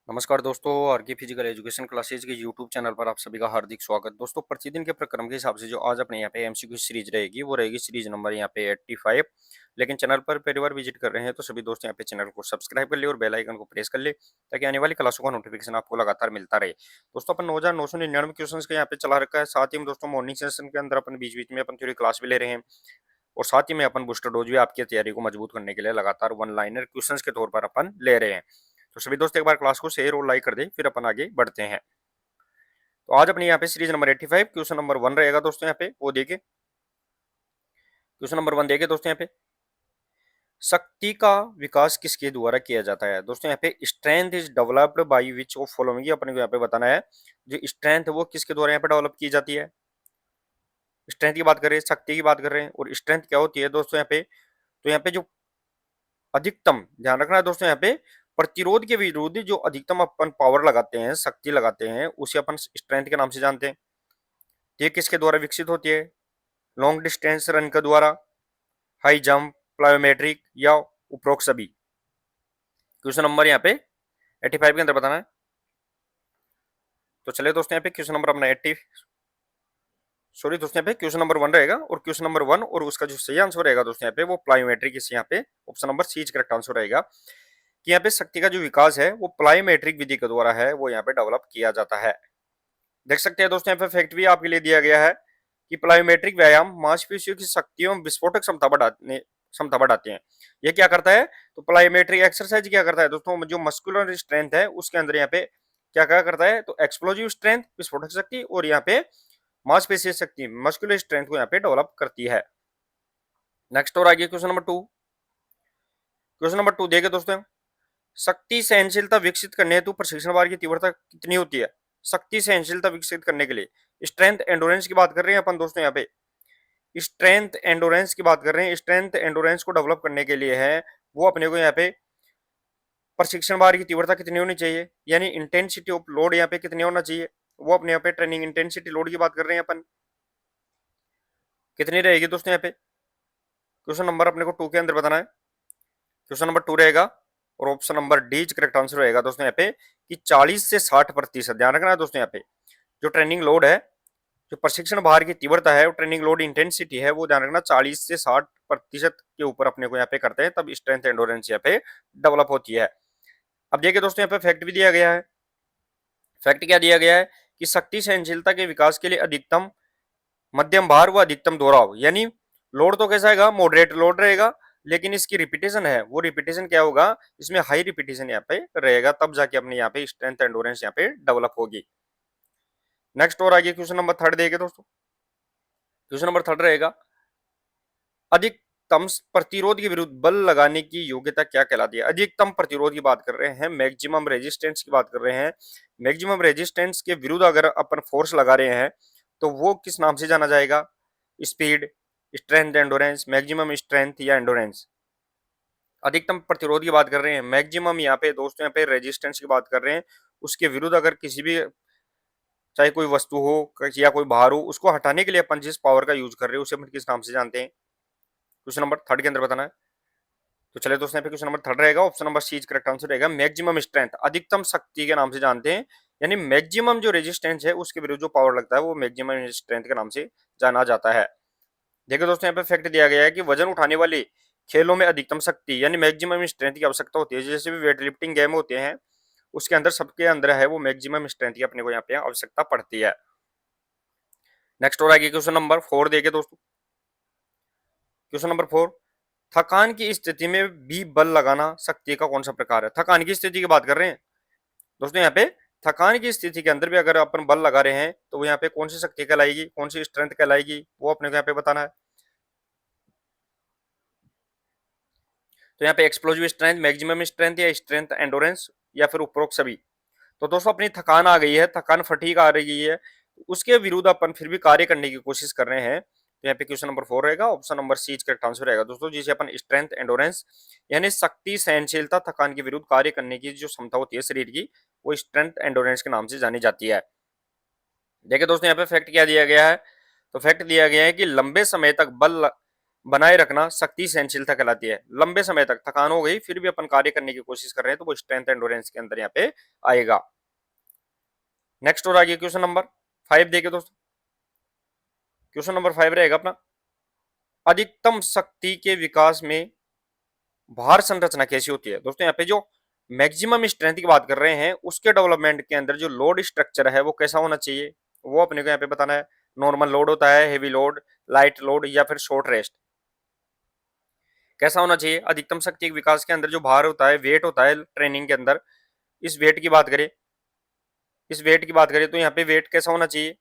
नमस्कार दोस्तों, आर के फिजिकल एजुकेशन क्लासेज के यूट्यूब चैनल पर आप सभी का हार्दिक स्वागत। दोस्तों, प्रतिदिन के प्रक्रम के हिसाब से जो आज अपने यहाँ पे एमसीक्यू सीरीज रहेगी वो रहेगी सीरीज नंबर यहाँ पे 85। लेकिन चैनल पर पहली बार विजिट कर रहे हैं तो सभी दोस्त यहाँ पे चैनल को सब्सक्राइब कर ले और बेल आइकन को प्रेस कर ले ताकि आने वाली क्लासों का नोटिफिकेशन आपको लगातार मिलता रहे। दोस्तों, अपन 9,999 क्वेश्चन का यहाँ पे चला रखा है। साथ ही में दोस्तों मॉर्निंग सेशन के अंदर अपन बीच बीच में अपन थ्योरी क्लास भी ले रहे हैं और साथ ही में अपन बूस्टर डोज भी आपकी तैयारी को मजबूत करने के लिए लगातार वन लाइनर क्वेश्चंस के तौर पर अपन ले रहे हैं। तो सभी दोस्त एक बार क्लास को शेयर और लाइक कर दें, फिर अपन आगे बढ़ते हैं। तो आज अपने यहाँ पे सीरीज नंबर 85 क्वेश्चन नंबर 1 रहेगा दोस्तों। यहाँ पे वो देखिए, क्वेश्चन नंबर 1 देखिए दोस्तों। यहाँ पे शक्ति का विकास किसके द्वारा किया जाता है? दोस्तों यहाँ पे strength is developed by which of following, अपने को यहाँ पे बताना है। जो स्ट्रेंथ है वो किसके द्वारा यहाँ पे डेवलप की जाती है? स्ट्रेंथ की बात कर रहे हैं, शक्ति की बात कर रहे हैं। और स्ट्रेंथ क्या होती है दोस्तों यहाँ पे? तो यहाँ पे जो अधिकतम, ध्यान रखना है दोस्तों, यहाँ पे प्रतिरोध के विरुद्ध जो अधिकतम अपन पावर लगाते हैं, शक्ति लगाते हैं, उसे अपन स्ट्रेंथ के नाम से जानते हैं। ये किसके द्वारा विकसित होती है? लॉन्ग डिस्टेंस रन के द्वारा, हाई जंप, प्लायोमेट्रिक या उपरोक्त सभी। क्वेश्चन नंबर यहाँ पे 85 के अंदर बताना है। तो चलिए दोस्तों, यहाँ पे क्वेश्चन नंबर अपना 80, सॉरी दोस्तों, यहाँ पे क्वेश्चन नंबर 1 रहेगा और क्वेश्चन नंबर 1 और उसका जो सही आंसर रहेगा दोस्तों यहाँ पे वो प्लायोमेट्रिक, इस यहाँ पे option number C correct answer रहेगा कि यहाँ पे शक्ति का जो विकास है वो प्लायोमेट्रिक विधि के द्वारा है, वो यहाँ पे डेवलप किया जाता है। देख सकते हैं दोस्तों, यहाँ पे फैक्ट भी आपके लिए दिया गया है कि प्लायोमेट्रिक व्यायाम मांसपेशियों की शक्तियों विस्फोटक क्षमता बढ़ाते हैं। ये क्या करता है? तो प्लायोमेट्रिक एक्सरसाइज क्या करता है दोस्तों? जो मस्कुलर स्ट्रेंथ है उसके अंदर यहाँ पे क्या क्या करता है? तो एक्सप्लोजिव स्ट्रेंथ, विस्फोटक शक्ति, और यहाँ पे मांसपेशीय शक्ति, मस्कुलर स्ट्रेंथ को यहाँ पे डेवलप करती है। नेक्स्ट और आगे क्वेश्चन नंबर 2। क्वेश्चन नंबर 2 देखिए दोस्तों, शक्ति सहनशीलता विकसित करने हेतु प्रशिक्षण भार की तीव्रता कितनी होती है? शक्ति सहनशीलता विकसित करने के लिए स्ट्रेंथ एंडोरेंस की बात कर रहे हैं अपन दोस्तों। यहाँ पे स्ट्रेंथ एंडोरेंस की बात कर रहे हैं। स्ट्रेंथ एंडोरेंस को डेवलप करने के लिए है वो अपने को यहाँ पे प्रशिक्षण भार की तीव्रता कितनी होनी चाहिए, यानी इंटेंसिटी ऑफ लोड यहाँ पे कितनी होना चाहिए, वो अपने यहाँ पे ट्रेनिंग इंटेंसिटी लोड की बात कर रहे हैं अपन, कितनी रहेगी दोस्तों यहाँ पे? क्वेश्चन नंबर अपने को 2 के अंदर बताना है। क्वेश्चन नंबर 2 रहेगा और option number D correct answer रहेगा दोस्तों यहाँ पे कि 40 से 60%। ध्यान रखना है दोस्तों, यहाँ पे जो ट्रेनिंग लोड है, जो प्रशिक्षण भार की तीव्रता है, वो ट्रेनिंग लोड इंटेंसिटी है, वो ध्यान रखना 40 से 60% के ऊपर अपने को यहाँ पे करते हैं, तब स्ट्रेंथ एंडोरेंस यहाँ पे डेवलप होती है। अब देखिए दोस्तों, यहाँ पे फैक्ट भी दिया गया है। फैक्ट क्या दिया गया है कि शक्ति सहनशीलता के विकास के लिए अधिकतम, मध्यम भार व अधिकतम दोहराव, यानी लोड तो कैसा रहेगा? मॉडरेट लोड रहेगा, लेकिन इसकी रिपीटेशन है वो रिपीटेशन क्या होगा? इसमें हाई रिपीटेशन यहाँ पे रहेगा, तब जाके अपने यहाँ पे स्ट्रेंथ एंडोरेंस यहाँ पे डेवलप होगी। नेक्स्ट और आगे क्वेश्चन नंबर 3 देखें दोस्तों। क्वेश्चन नंबर 3 रहेगा, अधिकतम प्रतिरोध के विरुद्ध बल लगाने की योग्यता क्या कहलाती है? अधिकतम प्रतिरोध की बात कर रहे हैं, मैक्सिमम रेजिस्टेंस की बात कर रहे हैं। मैक्सिमम रेजिस्टेंस के विरुद्ध अगर अपन फोर्स लगा रहे हैं तो वो किस नाम से जाना जाएगा? Speed, strength endurance, maximum strength या एंडोरेंस? अधिकतम प्रतिरोध की बात कर रहे हैं, मैक्सिमम यहाँ पे दोस्तों यहाँ पे रेजिस्टेंस की बात कर रहे हैं। उसके विरुद्ध अगर किसी भी, चाहे कोई वस्तु हो या कोई भार हो, उसको हटाने के लिए अपन जिस पावर का यूज कर रहे हैं उसे अपन किस नाम से जानते हैं? क्वेश्चन नंबर 3 के अंदर बताना है। तो चले दोस्तों, यहाँ पे क्वेश्चन नंबर 3 रहेगा, option number C correct answer रहेगा। मैक्सिमम स्ट्रेंथ अधिकतम शक्ति के नाम से जानते हैं, यानी मैक्सिमम जो रेजिस्टेंस है उसके विरुद्ध जो पावर लगता है वो मैक्सिमम स्ट्रेंथ के नाम से जाना जाता है। देखिए दोस्तों, यहाँ पे फैक्ट दिया गया है कि वजन उठाने वाले खेलों में अधिकतम शक्ति यानी मैक्सिमम स्ट्रेंथ की आवश्यकता होती है। जैसे भी वेट लिफ्टिंग गेम होते हैं उसके अंदर सबके अंदर है वो मैक्सिमम स्ट्रेंथ की अपने को यहाँ पे आवश्यकता पड़ती है। नेक्स्ट और आगे क्वेश्चन नंबर 4 देखिए दोस्तों। क्वेश्चन नंबर 4, थकान की स्थिति में भी बल लगाना शक्ति का कौन सा प्रकार है? थकान की स्थिति की बात कर रहे हैं दोस्तों। यहाँ पे थकान की स्थिति के अंदर भी अगर अपन बल लगा रहे हैं तो वो यहाँ पे कौन सी शक्ति कहलाएगी, कौन सी स्ट्रेंथ कहलाएगी, वो अपने को यहाँ पे बताना है। तो यहाँ पे एक्सप्लोजिव स्ट्रेंथ, मैक्सिमम स्ट्रेंथ या स्ट्रेंथ एंडोरेंस या फिर उपरोक्त सभी। तो दोस्तों, अपनी थकान आ गई है, थकान फटीग आ रही है, उसके विरुद्ध अपन फिर भी कार्य करने की कोशिश कर रहे हैं, तो यहाँ पे क्वेश्चन नंबर 4 रहेगा, option number C correct answer रहेगा दोस्तों, जिसे अपन स्ट्रेंथ एंडोरेंस यानी शक्ति सहनशीलता थकान के विरुद्ध कार्य करने की जो क्षमता होती है शरीर की, वो स्ट्रेंथ एंडोरेंस के नाम से जानी जाती है। देखिए दोस्तों, यहाँ पे फैक्ट क्या दिया गया है? तो फैक्ट दिया गया है कि लंबे समय तक बल बनाए रखना शक्ति सहनशीलता कहलाती है। लंबे समय तक थकान हो गई फिर भी अपन कार्य करने की कोशिश कर रहे हैं तो वो स्ट्रेंथ एंडोरेंस के अंदर यहाँ पे आएगा। नेक्स्ट और आगे क्वेश्चन नंबर 5 देखिए दोस्तों। क्वेश्चन नंबर 5 रहेगा अपना, अधिकतम शक्ति के विकास में भार संरचना कैसी होती है। दोस्तों यहाँ पे जो मैक्सिमम स्ट्रेंथ की बात कर रहे हैं उसके डेवलपमेंट के अंदर जो लोड स्ट्रक्चर है वो कैसा होना चाहिए, वो अपने को यहाँ पे बताना है। नॉर्मल लोड होता है, हेवी लोड, लाइट लोड या फिर शॉर्ट रेस्ट, कैसा होना चाहिए। अधिकतम शक्ति के विकास के अंदर जो भार होता है, वेट होता है ट्रेनिंग के अंदर, इस वेट की बात करें, इस वेट की बात करें तो यहाँ पे वेट कैसा होना चाहिए,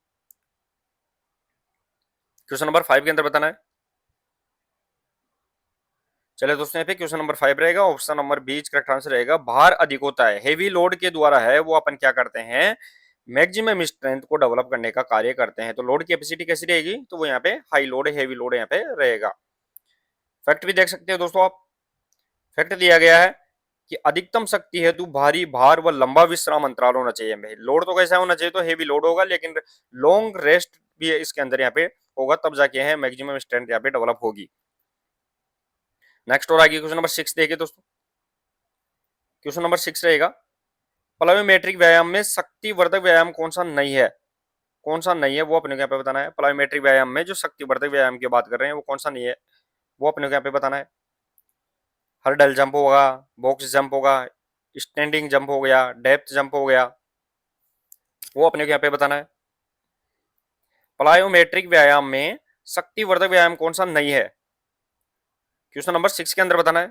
क्वेश्चन नंबर 5 के अंदर बताना है। चले दोस्तों यहाँ पे क्वेश्चन नंबर 5 रहेगा, option number B correct answer रहेगा। भार अधिक होता है, हेवी लोड के द्वारा है वो अपन क्या करते हैं, मैक्सिमम स्ट्रेंथ को डेवलप करने का कार्य करते हैं। तो लोड कैपेसिटी कैसी रहेगी, तो वो यहाँ पे हाई लोड, हेवी लोड यहाँ पे रहेगा। फैक्ट भी देख सकते हो दोस्तों आप, फैक्ट दिया गया है कि अधिकतम शक्ति हेतु भारी भार व लंबा विश्राम अंतराल होना चाहिए। लोड तो कैसा होना चाहिए, तो हेवी लोड होगा लेकिन लॉन्ग रेस्ट भी इसके अंदर यहाँ पे होगा, तब जाके है मैक्सिमम स्ट्रेंथ यहाँ पे डेवलप होगी। नेक्स्ट और आगे क्वेश्चन नंबर 6 देखिए दोस्तों। क्वेश्चन नंबर 6 रहेगा, प्लायोमेट्रिक व्यायाम में शक्तिवर्धक व्यायाम कौन सा नहीं है, कौन सा नहीं है वो अपने को यहाँ पे बताना है। प्लायोमेट्रिक व्यायाम में जो शक्तिवर्धक व्यायाम की बात कर रहे हैं वो कौन सा नहीं है, वो अपने को यहाँ पे बताना है। हर्डल जंप होगा, बॉक्स जंप होगा, स्टैंडिंग जंप हो गया, डेप्थ जंप हो गया, वो अपने को यहाँ पे बताना है। प्लायोमेट्रिक व्यायाम में शक्तिवर्धक व्यायाम कौन सा नहीं है, क्वेश्चन नंबर 6 के अंदर बताना है।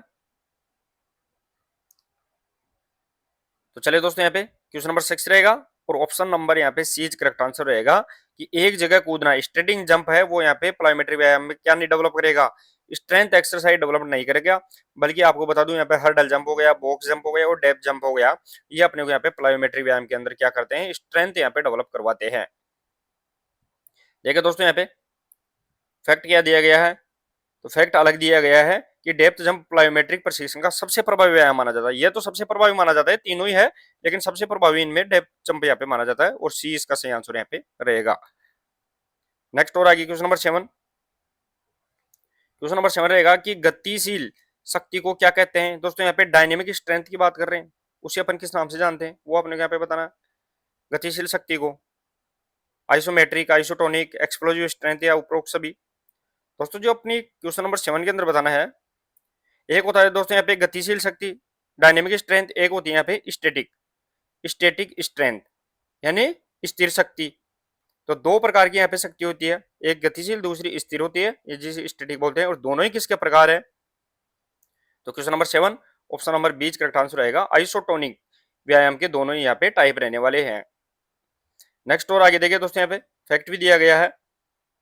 तो चलिए दोस्तों यहाँ पे क्वेश्चन नंबर 6 रहेगा और ऑप्शन नंबर यहाँ पे सी करेक्ट आंसर रहेगा कि एक जगह कूदना, स्टैंडिंग जंप है वो यहाँ पे प्लायोमेट्रिक व्यायाम में क्या नहीं डेवलप करेगा, स्ट्रेंथ एक्सरसाइज डेवलप नहीं करेगा, बल्कि आपको बता दूं यहाँ पे हर्डल जंप हो गया, बॉक्स जंप हो गया और डेप्थ जंप हो गया, ये अपने को यहाँ पे प्लायोमेट्रिक व्यायाम के अंदर क्या करते हैं, स्ट्रेंथ यहाँ पे डेवलप करवाते हैं। देखिए दोस्तों यहाँ पे फैक्ट क्या दिया गया है, तो फैक्ट अलग दिया गया है कि डेप्थ जंप प्लायोमेट्रिक प्रशिक्षण का सबसे प्रभावी व्यायाम माना जाता है। यह तो सबसे प्रभावी माना जाता है, तीनों ही है लेकिन सबसे प्रभावी इनमें डेप्थ जंप यहाँ पे माना जाता है और सी इसका सही आंसर यहाँ पे रहेगा। नेक्स्ट और आगे क्वेश्चन नंबर 7, क्वेश्चन नंबर 7 रहेगा कि गतिशील शक्ति को क्या कहते हैं। दोस्तों यहाँ पे डायनेमिक स्ट्रेंथ की बात कर रहे हैं, उसे अपन किस नाम से जानते हैं, वो अपने यहाँ पे बताना है। गतिशील शक्ति को आइसोमेट्रिक, आइसोटोनिक, एक्सप्लोजिव स्ट्रेंथ या उपरोक्त सभी। दोस्तों जो अपनी क्वेश्चन नंबर 7 के अंदर बताना है, एक होता है दोस्तों यहाँ पे गतिशील शक्ति, डायनेमिक स्ट्रेंथ, एक होती है यहाँ पे स्टैटिक, स्टैटिक स्ट्रेंथ यानी स्थिर शक्ति। तो दो प्रकार की यहाँ पे शक्ति होती है, एक गतिशील दूसरी स्थिर होती है, ये जिसे स्टैटिक बोलते हैं, और दोनों ही किसके प्रकार है, तो question number 7 option number B correct answer रहेगा। आइसोटोनिक व्यायाम के दोनों ही यहाँ पे टाइप रहने वाले हैं। नेक्स्ट और आगे देखिए दोस्तों यहाँ पे फैक्ट भी दिया गया है,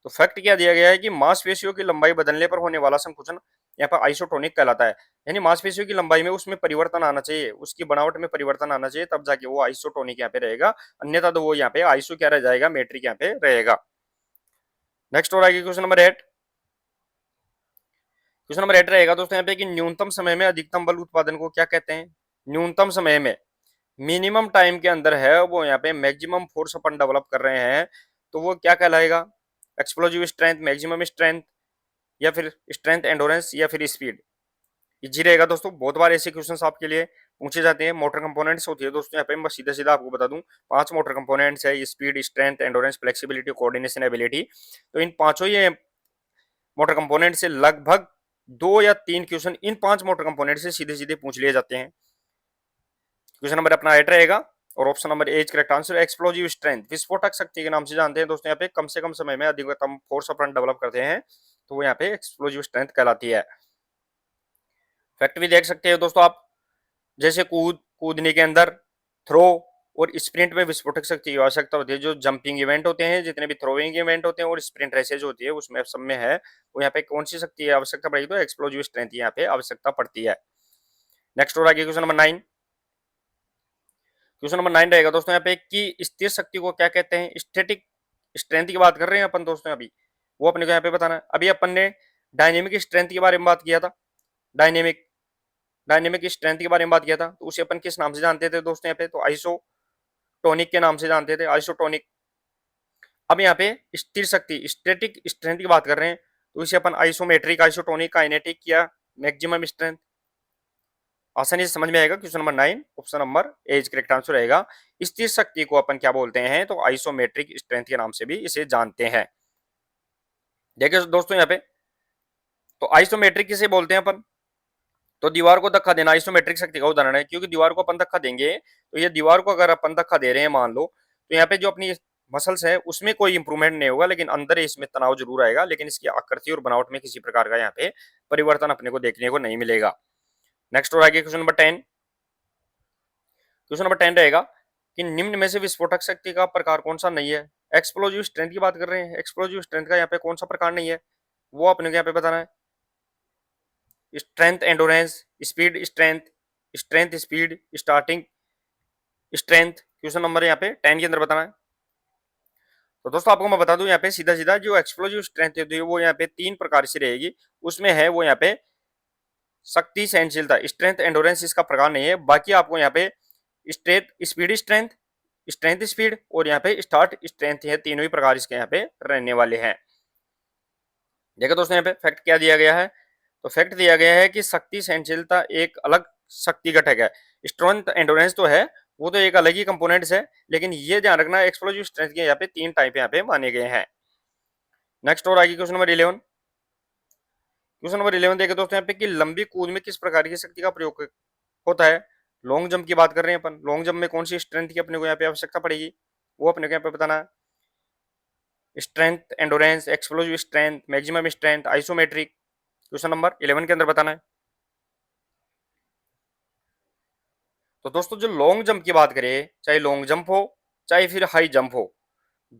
तो फैक्ट क्या दिया गया है कि मांसपेशियों की लंबाई बदलने पर होने वाला संकुचन यहाँ पर आइसोटोनिक कहलाता है। यानी मांसपेशियों की लंबाई में उसमें परिवर्तन आना चाहिए, उसकी बनावट में परिवर्तन आना चाहिए, तब जाके वो आइसोटोनिक यहाँ पे रहेगा, अन्यथा तो वो यहाँ पे आइसो क्या रह जाएगा, मेट्रिक यहाँ पे रहेगा। नेक्स्ट और आगे क्वेश्चन नंबर 8, क्वेश्चन नंबर 8 रहेगा दोस्तों यहाँ पे कि न्यूनतम समय में अधिकतम बल उत्पादन को क्या कहते हैं। न्यूनतम समय में, मिनिमम टाइम के अंदर है वो यहाँ पे मैक्सिमम फोर्स अपन डेवलप कर रहे हैं, तो वो क्या कहलाएगा, एक्सप्लोजिव स्ट्रेंथ, मैक्सिमम स्ट्रेंथ, या फिर स्ट्रेंथ एंडोरेंस, या फिर स्पीड। इजी रहेगा दोस्तों, बहुत बार ऐसे क्वेश्चंस आपके लिए पूछे जाते हैं। मोटर कंपोनेंट्स होती है दोस्तों यहाँ पे, मैं सीधा सीधा आपको बता दूं 5 मोटर कंपोनेंट्स है, speed, strength, endurance, flexibility, coordination, ability. तो इन पांचों ये मोटर कंपोनेंट से लगभग 2 या 3 क्वेश्चन इन 5 मोटर कंपोनेंट से सीधे सीधे पूछ लिए जाते हैं। क्वेश्चन नंबर अपना 8 रहेगा और option number A correct answer. Explosive strength विस्फोटक शक्ति के नाम से जानते हैं दोस्तों, यहाँ पे कम से कम समय में अधिकतम फोर्स अपन डेवलप करते हैं, तो वो यहाँ पे एक्सप्लोजिव स्ट्रेंथ कहलाती है। फैक्ट भी देख सकते हैं दोस्तों आप, जैसे कूदने के अंदर थ्रो और स्प्रिंट में विस्फोटक शक्ति की आवश्यकता होती है। जो जंपिंग इवेंट होते हैं, जितने भी थ्रोइंग इवेंट होते हैं और स्प्रिंट रेसेज होती है, उसमें सब में है वो यहाँ पे कौन सी शक्ति की आवश्यकता पड़ेगी, तो एक्सप्लोजिव स्ट्रेंथ यहाँ पे आवश्यकता पड़ती है। नेक्स्ट और आगे क्वेश्चन नंबर 9, क्वेश्चन नंबर 9 रहेगा दोस्तों यहाँ पे कि स्थिर शक्ति को क्या कहते हैं। स्टैटिक स्ट्रेंथ की बात कर रहे हैं अपन दोस्तों अभी, वो अपने को यहाँ पे बताना है। अभी अपन ने डायनेमिक स्ट्रेंथ के बारे में बात किया था, डायनेमिक डायनेमिक स्ट्रेंथ के बारे में बात किया था, तो उसे अपन किस नाम से जानते थे दोस्तों यहाँ पे, तो आइसोटोनिक के नाम से जानते थे, आइसोटोनिक। अब यहाँ पे स्थिर शक्ति, स्टैटिक स्ट्रेंथ की बात कर रहे हैं, तो इसे अपन आइसोमेट्रिक, आइसोटोनिक, काइनेटिक या मैक्सिमम स्ट्रेंथ, आसानी से समझ में आएगा। Question number 9 option number A is correct answer रहेगा। स्थिर शक्ति को अपन क्या बोलते हैं, तो आइसोमेट्रिक स्ट्रेंथ के नाम से भी इसे जानते हैं। देखिए दोस्तों यहाँ पे, तो आइसोमेट्रिक किसे बोलते हैं अपन, तो दीवार को धक्का देना आइसोमेट्रिक शक्ति का उदाहरण है, क्योंकि दीवार को अपन धक्का देंगे तो ये दीवार को अगर अपन धक्का दे रहे हैं मान लो, तो यहाँ पे जो अपनी मसल्स है उसमें कोई इंप्रूवमेंट नहीं होगा, लेकिन अंदर इसमें तनाव जरूर आएगा, लेकिन इसकी आकृति और बनावट में किसी प्रकार का यहाँ पे परिवर्तन अपने को देखने को नहीं मिलेगा। नेक्स्ट और आगे क्वेश्चन नंबर 10। क्वेश्चन नंबर 10 रहेगा कि निम्न में से विस्फोटक शक्ति का प्रकार कौन सा नहीं है। एक्सप्लोजिव स्ट्रेंथ की बात कर रहे हैं, एक्सप्लोजिव स्ट्रेंथ का यहाँ पे कौन सा प्रकार नहीं है, वो अपने को यहाँ पे बताना है। Strength, endurance, speed strength, strength speed, starting strength, question number यहाँ पे 10 के अंदर बताना है। तो दोस्तों आपको मैं बता दूं यहाँ पे सीधा सीधा, जो एक्सप्लोजिव स्ट्रेंथ होती है वो यहाँ पे 3 प्रकार से रहेगी। उसमें है वो यहाँ पे शक्ति, सहनशीलता, स्ट्रेंथ, एंडोरेंस इसका प्रकार नहीं है। बाकी आपको यहाँ पे strength, speed strength, strength speed और यहाँ पे स्टार्ट स्ट्रेंथ है, तीनों ही प्रकार इसके यहाँ पे रहने वाले हैं। देखो दोस्तों यहाँ पे फैक्ट क्या दिया गया है, तो फैक्ट दिया गया है कि शक्ति, सहनशीलता एक अलग शक्ति घटक है, स्ट्रेंथ एंडोरेंस तो है वो तो एक अलग ही कंपोनेंट्स है, लेकिन ये ध्यान रखना एक्सप्लोजिव स्ट्रेंथ के यहाँ पे 3 टाइप यहाँ पे माने गए हैं। नेक्स्ट और आगे क्वेश्चन नंबर 11। क्वेश्चन नंबर 11 देखे दोस्तों यहाँ पे कि लंबी कूद में किस प्रकार की शक्ति का प्रयोग होता है। लॉन्ग जंप की बात कर रहे हैं अपन, लॉन्ग जंप में कौन सी स्ट्रेंथ की अपने को यहाँ पे आवश्यकता पड़ेगी, वो अपने को यहाँ पे बताना है। Strength, endurance, explosive strength, maximum strength, isometric, question number 11 के अंदर बताना है। तो दोस्तों जो लॉन्ग जंप की बात करें, चाहे लॉन्ग जंप हो चाहे फिर हाई जंप हो,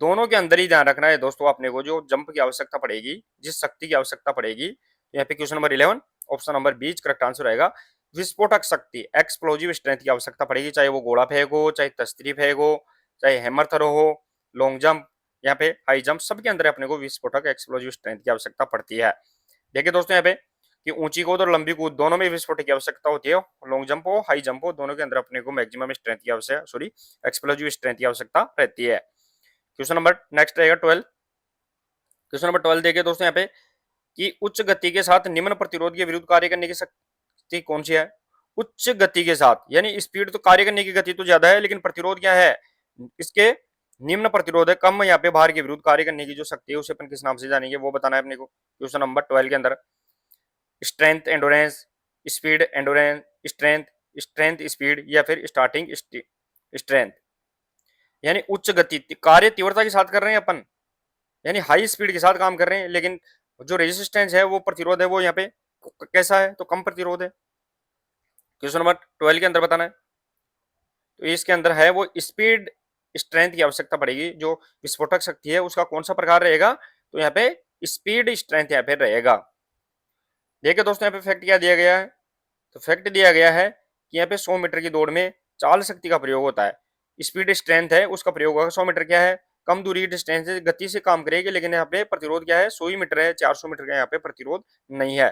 दोनों के अंदर ही ध्यान रखना है दोस्तों अपने को, जो जंप की आवश्यकता पड़ेगी, जिस शक्ति की आवश्यकता पड़ेगी, तो यहाँ पे question number 11 option number B correct answer रहेगा। विस्फोटक शक्ति, एक्सप्लोजिव स्ट्रेंथ की आवश्यकता पड़ेगी, चाहे वो गोला फेंक हो, चाहे तस्तरी फेंक हो, चाहे हैमर थ्रो हो, लॉन्ग जंप, यहाँ पे हाई जंप, सबके अंदर अपने को विस्फोटक एक्सप्लोजिव स्ट्रेंथ की आवश्यकता पड़ती है। देखिए दोस्तों यहाँ पे कि ऊंची कूद और लंबी कूद दोनों में विस्फोटक की आवश्यकता होती है, लॉन्ग जंप हो हाई जंप हो, दोनों के अंदर अपने को मैक्सिमम स्ट्रेंथ की आवश्यकता, सॉरी एक्सप्लोजिव स्ट्रेंथ की आवश्यकता रहती है। क्वेश्चन नंबर नेक्स्ट रहेगा 12। क्वेश्चन नंबर 12 देखिए दोस्तों यहाँ पे कि उच्च गति के साथ निम्न प्रतिरोध के विरुद्ध कार्य करने की शक्ति कौन सी है। उच्च गति के साथ यानी स्पीड तो कार्य करने की गति तो ज्यादा है, लेकिन प्रतिरोध क्या है इसके, निम्न प्रतिरोध है, कम या पे भार के विरुद्ध कार्य करने की जो शक्ति है उसे अपन किस नाम से जानेंगे, वो बताना है अपने को। क्वेश्चन नंबर 12 के अंदर strength, endurance, speed, endurance, strength, strength speed या फिर स्टार्टिंग स्ट्रेंथ। यानी उच्च गति कार्य तीव्रता के साथ कर रहे हैं अपन, यानी हाई स्पीड के साथ काम कर रहे हैं, लेकिन जो रेजिस्टेंस है वो प्रतिरोध है वो यहाँ पे कैसा है, तो कम प्रतिरोध है। क्वेश्चन नंबर 12 के अंदर बताना है, तो इसके अंदर है वो स्पीड स्ट्रेंथ की आवश्यकता पड़ेगी, जो विस्फोटक शक्ति है उसका कौन सा प्रकार रहेगा, तो यहाँ पे स्पीड स्ट्रेंथ यहाँ पे रहेगा। देखिए दोस्तों यहाँ पे फैक्ट क्या दिया गया है, तो फैक्ट दिया गया है कि यहाँ पे 100 मीटर की दौड़ में चाल शक्ति का प्रयोग होता है, स्पीड स्ट्रेंथ है उसका प्रयोग होगा। 100 मीटर क्या है, कम दूरी डिस्टेंस है, गति से काम करेगी, लेकिन यहाँ पे प्रतिरोध क्या है 100 ही मीटर है, 400 मीटर का यहाँ पे प्रतिरोध नहीं है।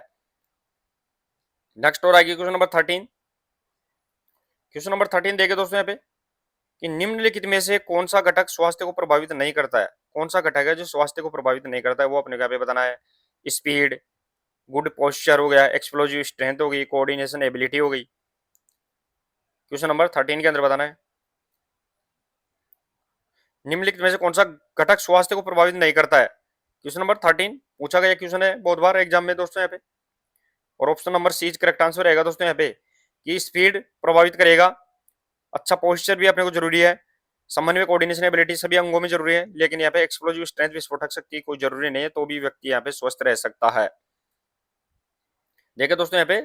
नेक्स्ट और आगे क्वेश्चन नंबर 13। क्वेश्चन नंबर 13 देखिए दोस्तों यहाँ पे कि निम्नलिखित में से कौन सा घटक स्वास्थ्य को प्रभावित नहीं करता है, कौन सा घटक है जो स्वास्थ्य को प्रभावित नहीं करता है, वो अपने यहाँ पे बताना है। स्पीड, गुड पोस्चर हो गया, एक्सप्लोजिव स्ट्रेंथ हो गई, कोऑर्डिनेशन एबिलिटी हो गई। क्वेश्चन नंबर 13 के अंदर बताना है निम्नलिखित में से कौन सा घटक स्वास्थ्य को प्रभावित नहीं करता है। क्वेश्चन नंबर 13 पूछा गया क्वेश्चन है बहुत बार एग्जाम में दोस्तों यहाँ पे, और option number C correct answer रहेगा दोस्तों यहाँ पे कि स्पीड प्रभावित करेगा, अच्छा पोस्चर भी अपने को जरूरी है, समन्वय, कोऑर्डिनेशन एबिलिटी सभी अंगों में जरूरी है, लेकिन यहाँ पे एक्सप्लोजिव स्ट्रेंथ, विस्फोटक शक्ति कोई जरूरी नहीं है, तो भी व्यक्ति यहाँ पे स्वस्थ रह सकता है। देखिए दोस्तों यहाँ पे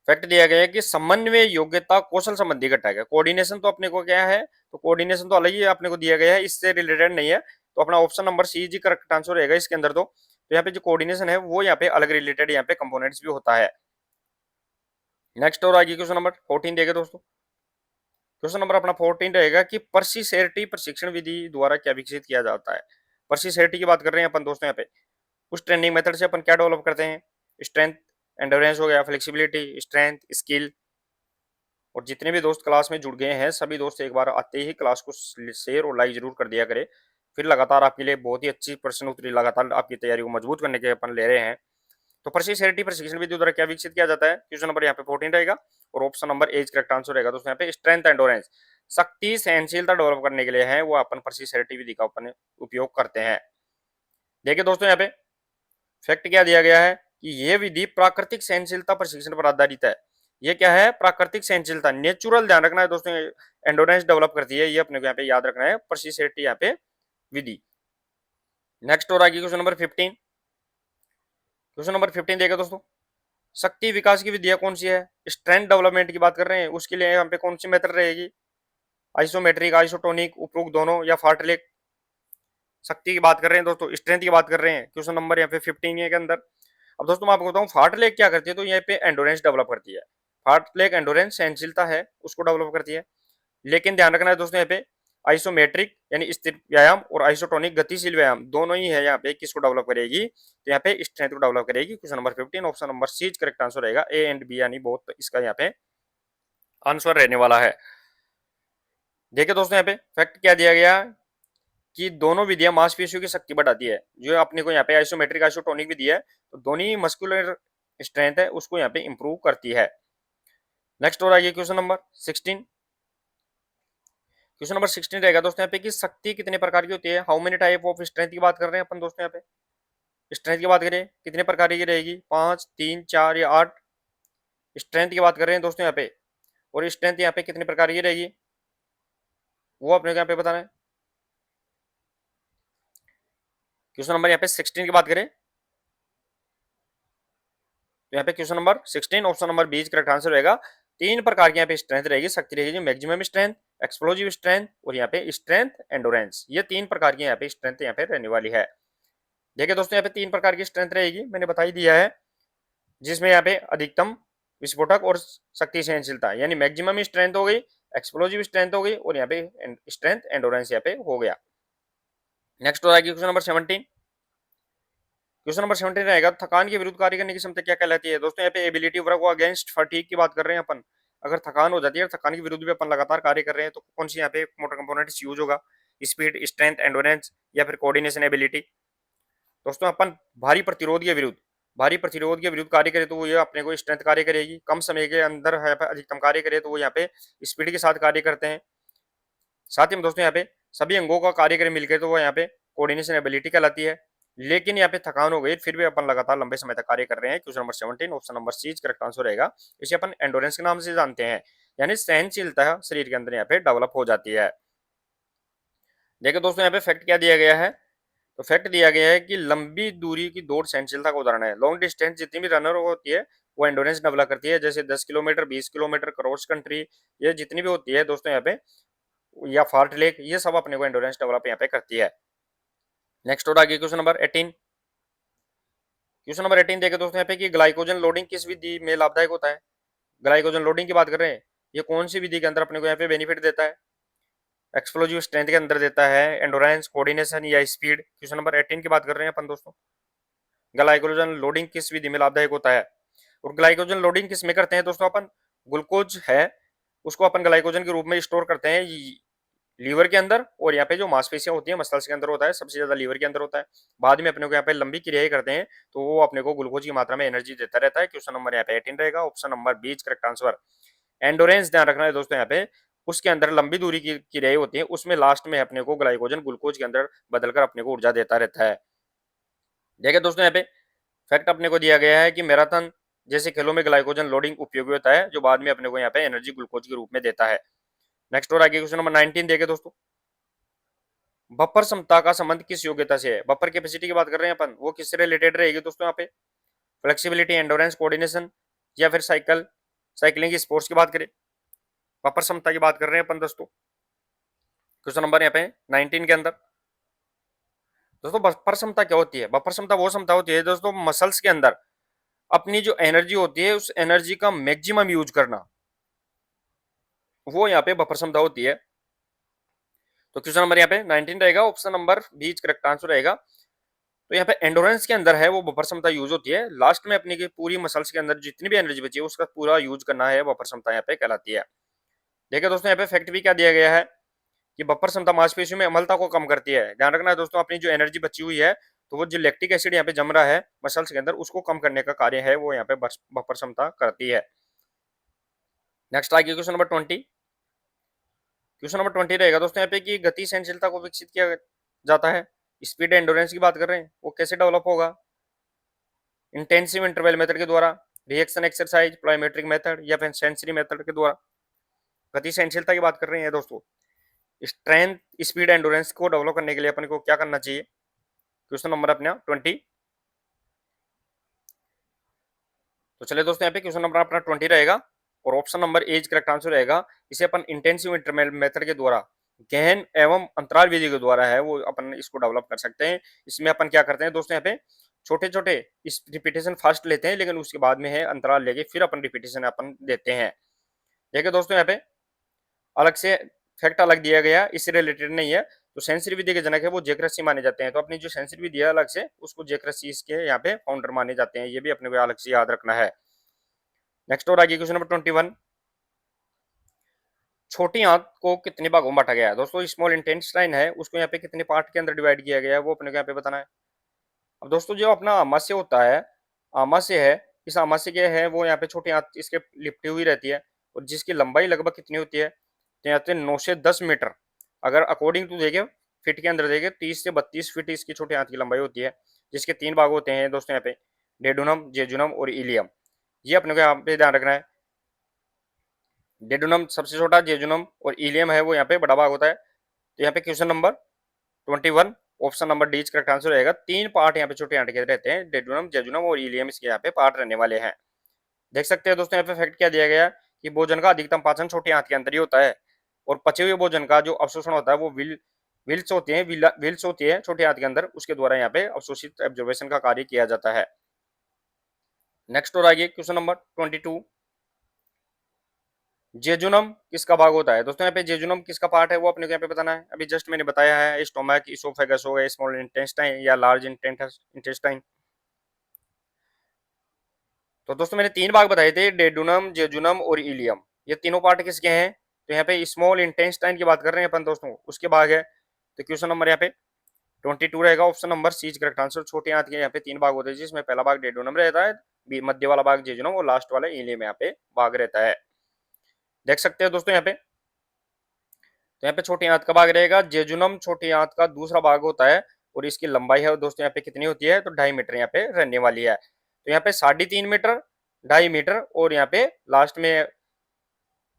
फैक्ट दिया गया है कि समन्वय योग्यता कौशल संबंधी घटक है, कोऑर्डिनेशन तो अपने को क्या है, तो कोऑर्डिनेशन तो अलग ही अपने को दिया गया है, इससे रिलेटेड नहीं है, तो अपना ऑप्शन नंबर सी जी करेक्ट आंसर रहेगा इसके अंदर। तो यहाँ पे जो कोऑर्डिनेशन है वो यहाँ पे अलग रिलेटेड यहाँ पे कंपोनेंट्स भी होता है। नेक्स्ट और आगे क्वेश्चन नंबर 14 देगा दोस्तों। क्वेश्चन नंबर अपना 14 रहेगा कि पर्सिसेरिटी प्रशिक्षण विधि द्वारा क्या विकसित किया जाता है। पर्सिसेरिटी की बात कर रहे हैं अपन दोस्तों यहाँ पे, उस ट्रेनिंग मेथड से अपन क्या डेवलप करते हैं, स्ट्रेंथ, एंडोरेंस हो गया, फ्लेक्सिबिलिटी, स्ट्रेंथ, स्किल। और जितने भी दोस्त क्लास में जुड़ गए हैं सभी दोस्त एक बार आते ही क्लास को शेयर और लाइक जरूर कर दिया करें, फिर लगातार आपके लिए बहुत ही अच्छी प्रश्न उत्तरी लगातार आपकी तैयारी को मजबूत करने के अपन ले रहे हैं। तो पर्सिस्टेंटी प्रशिक्षण विधि द्वारा क्या विकसित किया जाता है? क्वेश्चन नंबर यहाँ पे 14 रहेगा और option number A correct answer रहेगा। दोस्तों यहाँ पे स्ट्रेंथ एंडोरेंस, शक्ति सहनशीलता डेवलप करने के लिए है वो अपन पर्सिस्टेंटी विधि का अपन उपयोग करते हैं। देखिए दोस्तों यहाँ पे फैक्ट क्या दिया गया है कि यह विधि प्राकृतिक सहनशीलता प्रशिक्षण पर आधारित है। ये क्या है? प्राकृतिक सहनशीलता, नेचुरल, ध्यान रखना है दोस्तों, एंडोरेंस डेवलप करती है, ये अपने को यहाँ पे याद रखना है, पर्सिस्टेंटी यहाँ पे विधि। नेक्स्ट और आगे क्वेश्चन नंबर 15। क्वेश्चन नंबर 15 देखिए दोस्तों, शक्ति विकास की विधियां कौन सी है? स्ट्रेंथ डेवलपमेंट की बात कर रहे हैं, उसके लिए यहाँ पे कौन सी मेथड रहेगी? आइसोमेट्रिक, आइसोटोनिक, उपरोक्त दोनों, या फार्टलेक? शक्ति की बात कर रहे हैं दोस्तों, स्ट्रेंथ की बात कर रहे हैं, क्वेश्चन नंबर यहाँ पे 15 के अंदर। अब दोस्तों मैं आपको बताऊं फार्टलेक क्या करती है, तो यहाँ पे एंडोरेंस डेवलप करती है। फार्टलेक एंडोरेंस सहनशीलता है उसको डेवलप करती है। लेकिन ध्यान रखना है दोस्तों यहाँ पे आइसोमेट्रिक यानी स्थिर व्यायाम और आइसोटोनिक गतिशील व्यायाम दोनों ही है यहाँ पे, किसको डेवलप करेगी? तो यहाँ पे स्ट्रेंथ को डेवलप करेगी। Question number 15 option number C correct answer रहेगा, ए एंड बी यानी बोथ इसका यहाँ पे आंसर रहने वाला है। देखिए दोस्तों यहाँ पे फैक्ट क्या दिया गया कि दोनों विधियां मांसपेशियों की शक्ति बढ़ाती है। जो अपने को यहाँ पे आइसोमेट्रिक आइसोटोनिक विधि है तो दोनों ही मस्कुलर स्ट्रेंथ है उसको यहाँ पे इंप्रूव करती है। नेक्स्ट और आइए क्वेश्चन नंबर 16। क्वेश्चन नंबर 16 रहेगा दोस्तों यहाँ पे कि शक्ति कितने प्रकार की होती है? How many type of strength की बात कर रहे हैं अपन दोस्तों। यहाँ पे स्ट्रेंथ की बात करें कितने प्रकार की रहेगी? 5, 3, 4 या 8? स्ट्रेंथ की बात कर रहे हैं दोस्तों यहाँ पे, और स्ट्रेंथ यहाँ पे कितने प्रकार की रहेगी वो अपने को यहाँ पे बताना है। क्वेश्चन नंबर यहाँ पे 16 की बात करें तो यहाँ पे question number 16 option number B correct answer रहेगा। 3 प्रकार की यहाँ पे स्ट्रेंथ रहेगी, शक्ति रहेगी, मैक्सिमम स्ट्रेंथ, एक्सप्लोजिव स्ट्रेंथ और यहाँ पे स्ट्रेंथ एंडोरेंस। ये 3 प्रकार की यहाँ पे स्ट्रेंथ यहाँ पे रहने वाली है। देखिए दोस्तों यहाँ पे 3 प्रकार की स्ट्रेंथ रहेगी, मैंने बता ही दिया है, जिसमें यहाँ पे अधिकतम विस्फोटक और शक्ति सहनशीलता यानी मैक्सिमम स्ट्रेंथ हो गई, एक्सप्लोजिव स्ट्रेंथ हो गई और यहाँ पे स्ट्रेंथ एंडोरेंस यहाँ पे हो गया। नेक्स्ट हो जाएगी क्वेश्चन नंबर 17। क्वेश्चन नंबर 17 रहेगा थकान के विरुद्ध कार्य करने की क्षमता क्या कहलाती है? दोस्तों यहाँ पे एबिलिटी वर्क अगेंस्ट फटीग की बात कर रहे हैं अपन। अगर थकान हो जाती है, थकान के विरुद्ध भी अपन लगातार कार्य कर रहे हैं तो कौन सी यहाँ पे मोटर कंपोनेंट्स यूज होगा? स्पीड, स्ट्रेंथ, एंडोरेंस या फिर कोऑर्डिनेशन एबिलिटी? दोस्तों अपन भारी प्रतिरोध के विरुद्ध कार्य करें तो वो ये अपने को स्ट्रेंथ कार्य करेगी। कम समय के अंदर यहाँ पे अधिकतम कार्य करे तो वो यहाँ पे स्पीड के साथ कार्य करते हैं। साथ ही में दोस्तों यहाँ पे सभी अंगों का कार्य करे मिलकर तो वो यहाँ पे कोऑर्डिनेशन एबिलिटी कहलाती है। लेकिन यहाँ पे थकान हो गई फिर भी अपन लगातार लंबे समय तक कार्य कर रहे हैं। Question number 17 option number C correct answer रहेगा। इसे अपन एंडोरेंस के नाम से जानते हैं, यानी सहनशीलता शरीर के अंदर यहाँ पे डेवलप हो जाती है। देखिए दोस्तों यहाँ पे फैक्ट क्या दिया गया है, तो फैक्ट दिया गया है कि लंबी दूरी की दौड़ सहनशीलता का उदाहरण है। लॉन्ग डिस्टेंस जितनी भी रनर होती है वो एंडोरेंस डेवलप करती है, जैसे 10 किलोमीटर, 20 किलोमीटर, क्रॉस कंट्री, ये जितनी भी होती है दोस्तों यहाँ पे, या फार्ट लेक, ये सब अपने को एंडोरेंस डेवलप यहाँ पे करती है। नेक्स्ट और आगे क्वेश्चन नंबर 18। क्वेश्चन नंबर 18 देखे दोस्तों यहाँ पे कि ग्लाइकोजन लोडिंग किस विधि में लाभदायक होता है? ग्लाइकोजन लोडिंग की बात कर रहे हैं, ये कौन सी विधि के अंदर अपने को यहाँ पे बेनिफिट देता है? एक्सप्लोजिव स्ट्रेंथ के अंदर देता है, एंडोरेंस, कोऑर्डिनेशन या स्पीड? क्वेश्चन नंबर 18 की बात कर रहे हैं अपन दोस्तों। ग्लाइकोजन लोडिंग किस विधि में लाभदायक होता है? और ग्लाइकोजन लोडिंग किस में करते हैं दोस्तों? अपन ग्लूकोज है उसको अपन ग्लाइकोजन के रूप में स्टोर करते हैं लीवर के अंदर, और यहाँ पे जो मांसपेशियां होती है मसल्स के अंदर होता है, सबसे ज्यादा लीवर के अंदर होता है। बाद में अपने को यहाँ पे लंबी क्रियाएं करते हैं तो वो अपने को ग्लूकोज की मात्रा में एनर्जी देता रहता है। क्वेश्चन नंबर यहाँ पे 18 रहेगा, option number B correct answer. Endurance ध्यान रखना है दोस्तों यहाँ पे, उसके अंदर लंबी दूरी की क्रियाएं होती है, उसमें लास्ट में अपने को ग्लाइकोजन ग्लूकोज के अंदर बदलकर अपने को ऊर्जा देता रहता है। देखिए दोस्तों यहाँ पे फैक्ट अपने को दिया गया है कि मैराथन जैसे खेलों में ग्लाइकोजन लोडिंग उपयोगी होता है, जो बाद में अपने को यहाँ पे एनर्जी ग्लूकोज के रूप में देता है। नेक्स्ट और आगे क्वेश्चन नंबर 19 देखे दोस्तों, बफर क्षमता का संबंध किस योग्यता से है? बफर कैपेसिटी की बात कर रहे हैं अपन, वो किससे रिलेटेड रहेगी दोस्तों? यहाँ पे फ्लेक्सिबिलिटी, एंडोरेंस, कोऑर्डिनेशन या फिर साइकिलिंग की स्पोर्ट्स की बात करें, बफर क्षमता की बात कर रहे हैं अपन दोस्तों क्वेश्चन नंबर यहाँ पे 19 के अंदर। दोस्तों बफर क्षमता क्या होती है? बफर क्षमता वो क्षमता होती है दोस्तों मसल्स के अंदर अपनी जो एनर्जी होती है उस एनर्जी का मैक्सिमम यूज करना, वो यहाँ पे बफर क्षमता होती है। तो क्वेश्चन नंबर यहाँ पे 19 रहेगा, option number B correct answer रहेगा। तो यहाँ पे एंडोरेंस के अंदर है वो बफर क्षमता यूज होती है, लास्ट में अपनी की पूरी मसल्स के अंदर जितनी भी एनर्जी बची है उसका पूरा यूज करना है, बफर क्षमता यहाँ पे कहलाती है। देखिए दोस्तों यहाँ पे फैक्ट भी क्या दिया गया है कि बफर क्षमता मांसपेशियों में अम्लता को कम करती है। ध्यान रखना है दोस्तों, अपनी जो एनर्जी बची हुई है तो वो जो लैक्टिक एसिड यहाँ पे जम रहा है मसल्स के अंदर, उसको कम करने का कार्य है वो यहाँ पे बफर क्षमता करती है। नेक्स्ट आगे क्वेश्चन नंबर 20। क्वेश्चन नंबर 20 रहेगा दोस्तों यहाँ पे कि गति सहनशीलता को विकसित किया जाता है। स्पीड एंडोरेंस की बात कर रहे हैं, वो कैसे डेवलप होगा? इंटेंसिव इंटरवल मेथड के द्वारा, रिएक्शन एक्सरसाइज, प्लायोमेट्रिक मेथड या फिर सेंसरी मेथड के द्वारा। गति सहनशीलता की बात कर रहे हैं दोस्तों। स्ट्रेंथ स्पीड एंडोरेंस को डेवलप करने के लिए अपन को क्या करना चाहिए? क्वेश्चन नंबर अपना 20। तो चलिए दोस्तों यहाँ पे क्वेश्चन नंबर अपना 20 रहेगा और option number A correct answer रहेगा। इसे अपन इंटेंसिव इंटरवल मेथड के द्वारा, गहन एवं अंतराल विधि के द्वारा है वो अपन इसको डेवलप कर सकते हैं। इसमें अपन क्या करते हैं दोस्तों, यहाँ पे छोटे छोटे इस रिपीटेशन फास्ट लेते हैं, लेकिन उसके बाद में है अंतराल लेके फिर अपन रिपीटेशन अपन देते हैं। देखिए दोस्तों यहाँ पे अलग से फैक्ट अलग दिया गया, इससे रिलेटेड नहीं है। तो सेंसरी विधि के जनक है वो जेक माने जाते हैं। तो अपनी जो सेंसरी विधि है अलग से, उसको जेक इसके यहाँ पे फाउंडर माने जाते हैं। ये भी अपने को अलग से याद रखना है। नेक्स्ट और आगे क्वेश्चन नंबर 21। छोटी आंत को कितने भागों में बांटा गया है? दोस्तों स्मॉल इंटेस्टाइन है उसको यहाँ पे कितने पार्ट के अंदर डिवाइड किया गया है वो अपने को यहाँ पे बताना है। अब दोस्तों जो अपना आमाशय होता है, आमाशय है, इस आमाशय के है वो यहाँ पे छोटी आंत इसके लिपटी हुई रहती है और जिसकी लंबाई लगभग कितनी होती है? तो यहाँ पे 9 से 10 मीटर। अगर अकॉर्डिंग टू देखे फीट के अंदर देखे 30 से 32 फीट इसकी छोटी आंत की लंबाई होती है, जिसके 3 भाग होते हैं दोस्तों यहाँ पे, डेडुनम, जेजुनम और इलियम। ये अपने को यहाँ पे ध्यान रखना है। डेडुनम सबसे छोटा, जेजुनम और इलियम है वो यहाँ पे बड़ा भाग होता है। तो यहाँ पे question number 21 option number D correct answer रहेगा। 3 पार्ट यहाँ पे छोटे आंट के रहते हैं, डेडुनम, जेजुनम और इलियम इसके यहाँ पे पार्ट रहने वाले हैं। देख सकते हैं दोस्तों यहाँ पे फैक्ट क्या दिया गया कि भोजन का अधिकतम पाचन छोटी आंत के अंदर ही होता है और पचे हुए भोजन का जो अवशोषण होता है वो विल्स होती है, विल्स होती है छोटी आंत के अंदर, उसके द्वारा यहाँ पे अवशोषित एब्जॉर्बेशन का कार्य किया जाता है। नेक्स्ट और आगे क्वेश्चन नंबर 22। जेजुनम किसका भाग होता है? दोस्तों यहाँ पे जेजुनम किसका पार्ट है वो अपने को यहाँ पे बताना है। अभी जस्ट मैंने बताया है, स्टोमक, इसोफेगस हो गया, स्मॉल इंटेस्टाइन या लार्ज इंटेस्टाइन। तो दोस्तों मैंने 3 भाग बताए थे, डेडुनम, जेजुनम और इलियम। ये तीनों पार्ट किसके हैं? तो यहाँ पे स्मॉल इंटेस्टाइन की बात कर रहे हैं अपन दोस्तों, उसके भाग है। तो क्वेश्चन नंबर यहाँ पे 22 रहेगा, option number C correct answer. छोटे आंत के यहाँ पे 3 भाग होते हैं, जिसमें पहला भाग डेडुनम रहता है, मध्य वाला भाग जेजुनम और लास्ट वाला इलियम यहाँ पे भाग रहता है। देख सकते हैं दोस्तों यहाँ पे, तो यहाँ पे छोटी आंत का भाग रहेगा। जेजुनम छोटी आंत का दूसरा भाग होता है और इसकी लंबाई है दोस्तों यहाँ पे कितनी होती है? तो 2.5 मीटर यहाँ पे रहने वाली है। तो यहाँ पे 3.5 मीटर, 2.5 मीटर और यहाँ पे लास्ट में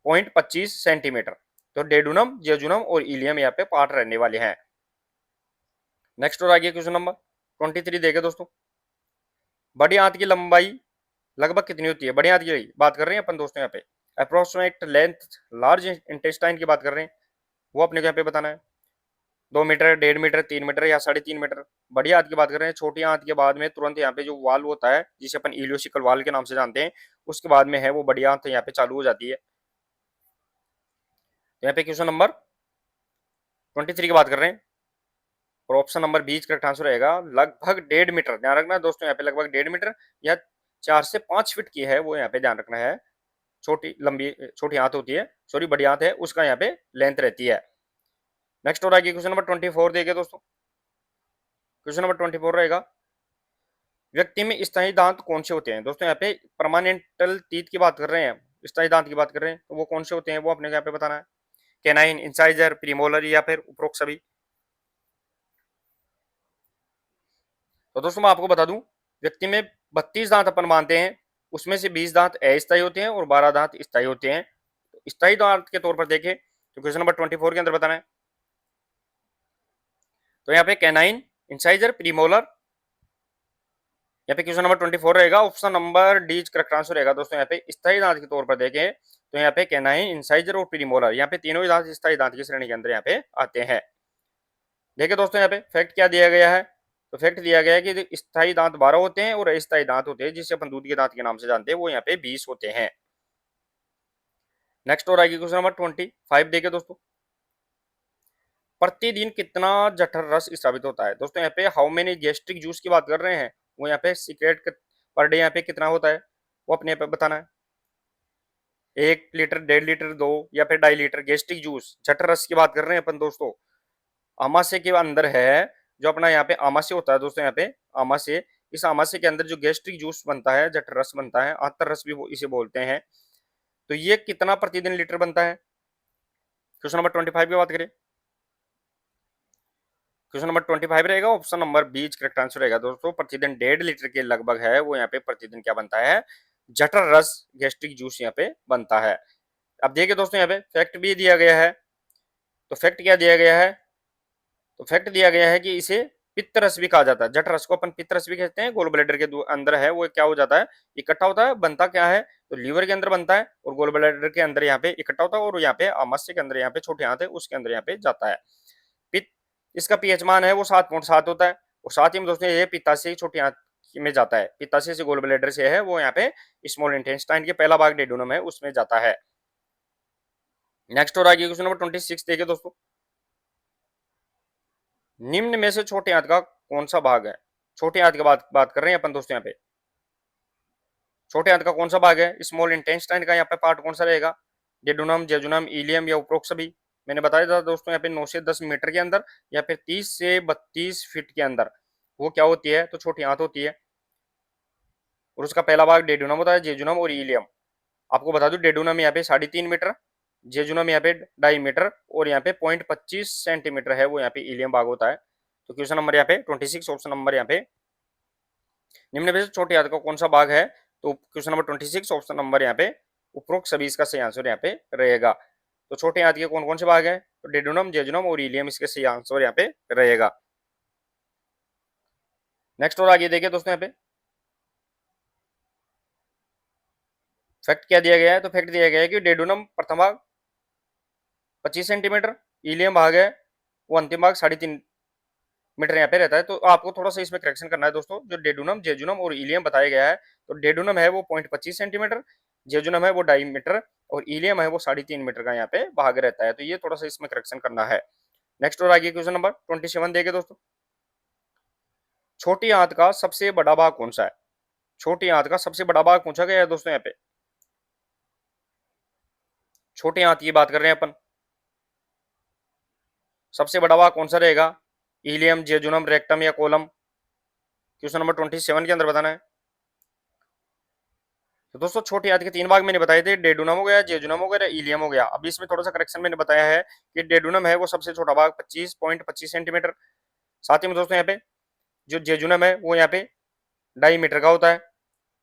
0.25 सेंटीमीटर। तो डेडुनम, जेजुनम और इलियम यहाँ पे पार्ट रहने वाले हैं। नेक्स्ट और आगे क्वेश्चन नंबर 23 देखे दोस्तों। बड़ी आंत की लंबाई लगभग कितनी होती है? बड़ी आंत की बात कर रहे हैं अपन दोस्तों यहाँ पे। अप्रोक्सीमेट लेंथ लार्ज इंटेस्टाइन की बात कर रहे हैं, वो अपने को यहाँ पे बताना है। 2 मीटर, 1.5 मीटर, 3 मीटर या 3.5 मीटर। बड़ी आंत की बात कर रहे हैं। छोटी आंत के बाद में तुरंत यहाँ पे जो वाल्व होता है जिसे अपन इलियोसिकल वाल्व के नाम से जानते हैं, उसके बाद में है वो बड़ी आंत यहाँ पे चालू हो जाती है। तो यहाँ पे क्वेश्चन नंबर 23 की बात कर रहे हैं और option number B correct answer रहेगा। लगभग 1.5 मीटर, ध्यान रखना दोस्तों यहाँ पे लगभग 1.5 मीटर या 4 से 5 फीट की है वो यहाँ पे ध्यान रखना है। छोटी लंबी छोटी आंत होती है, सॉरी बड़ी आंत है, उसका यहाँ पे लेंथ रहती है। नेक्स्ट और आगे क्वेश्चन नंबर 24 देखिए दोस्तों। क्वेश्चन नंबर 24 रहेगा, व्यक्ति में स्थायी दांत कौन से होते हैं? दोस्तों यहाँ पे परमानेंटल टीथ की बात कर रहे हैं, स्थायी दांत की बात कर रहे हैं, तो वो कौन से होते हैं वो अपने को यहाँ पे बताना है। कैनाइन, इंसाइजर, प्रीमोलर या फिर उपरोक्त सभी। तो दोस्तों मैं आपको बता दूं, व्यक्ति में 32 दांत अपन मानते हैं, उसमें से 20 दांत अस्थायी होते हैं और 12 दांत स्थायी होते हैं। तो स्थायी दांत के तौर पर देखें तो क्वेश्चन नंबर 24 के अंदर बताना है। तो यहाँ पे कैनाइन, इंसाइजर, प्रीमोलर, यहाँ पे क्वेश्चन नंबर 24 रहेगा, option number D correct answer रहेगा। दोस्तों यहाँ पे स्थायी दांत के तौर पर देखें तो यहाँ पे कैनाइन, इंसाइजर और प्रीमोलर, यहाँ पे तीनों ही दांत स्थायी दांत की श्रेणी के अंदर यहाँ पे आते हैं। देखिए दोस्तों यहाँ पे फैक्ट क्या दिया गया है, तो फैक्ट दिया गया है कि स्थायी दांत 12 होते हैं और अस्थायी दांत होते हैं जिसे अपन दूध के दांत के नाम से जानते हैं वो यहाँ पे 20 होते हैं। नेक्स्ट और आगे क्वेश्चन नंबर 25 देखिए दोस्तों। प्रतिदिन कितना जठर रस स्रावित होता है? दोस्तों यहाँ पे हाउ मेनी गैस्ट्रिक जूस की बात कर रहे हैं, वो यहाँ पे सीक्रेट पर डे यहाँ पे कितना होता है वो अपने पे बताना है। 1 लीटर, 1.5 लीटर, 2 या फिर 2.5 लीटर गैस्ट्रिक जूस, जठर रस की बात कर रहे हैं अपन दोस्तों। आमाशय के अंदर है, जो अपना यहाँ पे आमाशय होता है दोस्तों, यहाँ पे आमाशय, इस आमाशय के अंदर जो गैस्ट्रिक जूस बनता है, जठर रस बनता है, आंतर रस भी इसे बोलते हैं, तो ये कितना प्रतिदिन लीटर बनता है? क्वेश्चन नंबर 25 की बात करें, क्वेश्चन नंबर 25 रहेगा, option number B correct answer रहेगा दोस्तों। प्रतिदिन 1.5 लीटर के लगभग है वो यहाँ पे प्रतिदिन क्या बनता है? जठर रस, गैस्ट्रिक जूस यहाँ पे बनता है। अब देखिए दोस्तों, यहाँ पे फैक्ट भी दिया गया है, तो फैक्ट क्या दिया गया है? तो फैक्ट दिया गया है कि इसे पित्त रस भी कहा जाता है। जठ रस को अपन पित्त रस भी कहते हैं। गोल ब्लैडर के अंदर है वो क्या हो जाता है? इकट्ठा होता है। बनता क्या है? तो लीवर के अंदर बनता है और गोल ब्लैडर के अंदर यहाँ पे इकट्ठा होता है और यहाँ पे आमाशय के अंदर यहाँ पे छोटे हाथ है उसके अंदर यहाँ पे जाता है। पित्त, इसका पीएच मान है वो 7.7 होता है और साथ ही में दोस्तों ये पित्ताशय छोटे हाथ में जाता है। पित्ताशय से गोल ब्लैडर से है वो यहाँ पे स्मॉल इंटेस्टाइन के पहला भाग डेडुनम है उसमें जाता है। नेक्स्ट और आगे क्वेश्चन नंबर 26 देखिए दोस्तों, निम्न में से छोटे हाथ का कौन सा भाग है? छोटे हाथ की बात कर रहे हैं अपन दोस्तों। यहाँ पे छोटे हाथ का कौन सा भाग है? स्मॉल इंटेस्टाइन का यहाँ पे पार्ट कौन सा रहेगा? डेडुनम, जेजुनम, इलियम या उपरोक्त सभी? मैंने बताया था दोस्तों यहाँ पे 9 से 10 मीटर के अंदर या फिर 30 से 32 फीट के अंदर वो क्या होती है? तो छोटी हाथ होती है और उसका पहला भाग डेडुनम होता है, जेजुनम और इलियम। आपको बता दूं डेडुनम यहाँ पे 3.5 मीटर, जेजुनम यहाँ पे 2.5 मीटर और यहाँ पे 0.25 सेंटीमीटर है वो यहाँ पे इलियम भाग होता है। तो क्वेश्चन नंबर यहाँ पे 26, ऑप्शन नंबर यहाँ पे निम्न में से छोटे हाथ का कौन सा भाग है? तो क्वेश्चन नंबर 26, ऑप्शन नंबर यहाँ पे उपरोक्त सभी इसका सही आंसर यहाँ पे रहेगा। तो छोटे हाथ के कौन कौन से भाग है? तो डेडुनम, जेजुनम और इलियम इसके सही आंसर यहाँ पे रहेगा। नेक्स्ट और आगे देखिए दोस्तों, यहाँ पे फैक्ट क्या दिया गया है? तो फैक्ट दिया गया है कि डेडुनम प्रथम भाग 25 सेंटीमीटर, इलियम भाग है वो अंतिम भाग 3.5 मीटर यहाँ पे रहता है। तो आपको थोड़ा सा इसमें करेक्शन करना है दोस्तों। जो डेडुनम, जेजुनम और इलियम बताया गया है, तो डेडुनम है वो 0.25 सेंटीमीटर, जेजुनम है वो 2.5 मीटर और इलियम है वो 3.5 मीटर का यहाँ पे भाग रहता है। तो ये थोड़ा सा इसमें करेक्शन करना है। नेक्स्ट और आगे क्वेश्चन नंबर 27 देखे दोस्तों, छोटी आंत का सबसे बड़ा भाग कौन सा है? छोटी आंत का सबसे बड़ा भाग पूछा गया है दोस्तों। यहाँ पे छोटी आंत की बात कर रहे हैं अपन, सबसे बड़ा भाग कौन सा रहेगा? इलियम, जेजुनम, रेक्टम या कोलम? क्वेश्चन नंबर 27 के अंदर बताना है। तो दोस्तों छोटी आंत के 3 भाग मैंने बताए थे, डेडुनम हो गया, जेजुनम हो गया, इलियम हो गया। अब इसमें थोड़ा सा करेक्शन मैंने बताया है कि डेडुनम है वो सबसे छोटा भाग 25.25 सेंटीमीटर। साथ ही में दोस्तों यहाँ पे जो जेजुनम है वो यहाँ पे 2.5 मीटर का होता है,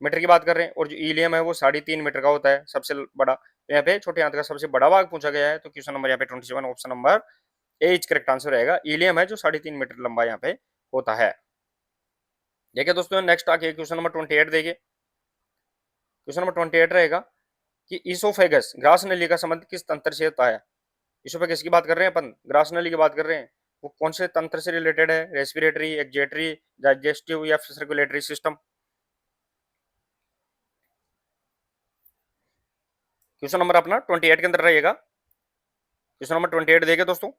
मीटर की बात कर रहे हैं, और जो इलियम है वो 3.5 मीटर का होता है सबसे बड़ा। तो यहाँ पे छोटे हाथ का सबसे बड़ा भाग पूछा गया है। तो क्वेश्चन नंबर यहाँ पे 27, option number A correct answer रहेगा। इलियम है जो 3.5 मीटर लंबा यहाँ पे होता है। देखिए दोस्तों नेक्स्ट आके क्वेश्चन नंबर 28 देखिए। क्वेश्चन नंबर 28 रहेगा कि इसोफेगस, ग्रास नली का संबंध किस तंत्र से होता है? इसोफेगस की बात कर रहे हैं अपन, ग्रास नली की बात कर रहे हैं, वो कौन से तंत्र से रिलेटेड है? रेस्पिरेटरी, एक्जेटरी, डाइजेस्टिव या सर्कुलेटरी सिस्टम? क्वेश्चन नंबर अपना 28 के अंदर रहेगा। क्वेश्चन नंबर 28 देखे दोस्तों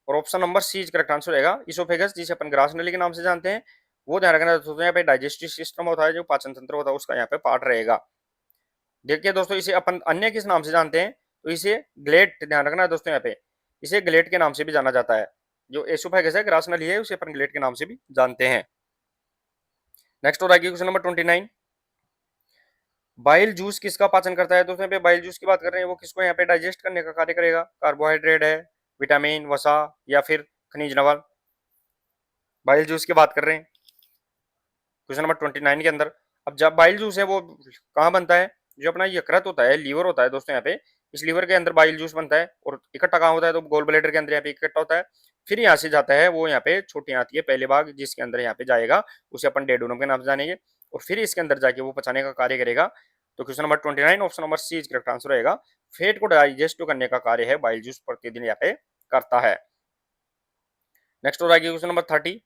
और option number C correct answer रहेगा। इसोफेगस जिसे अपन ग्रास नली के नाम से जानते हैं, वो ध्यान रखना दोस्तों, यहाँ पे डाइजेस्टिव सिस्टम होता है, जो पाचन तंत्र होता है उसका यहाँ पे पार्ट रहेगा। देखिए दोस्तों इसे अपन अन्य किस नाम से जानते हैं? तो इसे ग्लेट, ध्यान रखना है दोस्तों यहाँ पे, इसे ग्लेट के नाम से भी जाना जाता है। जो एसोफेगस है, ग्रास नली है, उसे अपन ग्लेट के नाम से भी जानते हैं। नेक्स्ट और आगे क्वेश्चन नंबर 29, बाइल जूस किसका पाचन करता है? दोस्तों यहाँ पे बाइल जूस की बात कर रहे हैं, वो किसको यहाँ पे डाइजेस्ट करने का कार्य करेगा? कार्बोहाइड्रेट है, विटामिन, वसा या फिर खनिज लवण? बाइल जूस की बात कर रहे हैं क्वेश्चन नंबर 29 के अंदर। अब जब बाइल जूस है वो कहाँ बनता है? जो अपना यकृत होता है, लीवर होता है दोस्तों यहाँ पे, इस लीवर के अंदर बाइल जूस बनता है और इकट्ठा कहाँ होता है? तो गोल ब्लैडर के अंदर यहाँ पे इकट्ठा होता है। फिर यहाँ से जाता है वो यहाँ पे छोटी आंत के पहले भाग, जिसके अंदर यहाँ पे जाएगा उसे अपन डेडुनम के नाम से जानेंगे और फिर इसके अंदर जाके वो पचाने का कार्य करेगा। तो question number 29, option number C correct answer रहेगा। फेट को डाइजेस्ट करने का कार्य है बाइल जूस प्रतिदिन यहाँ पे करता है। नेक्स्ट और आगे क्वेश्चन नंबर 30,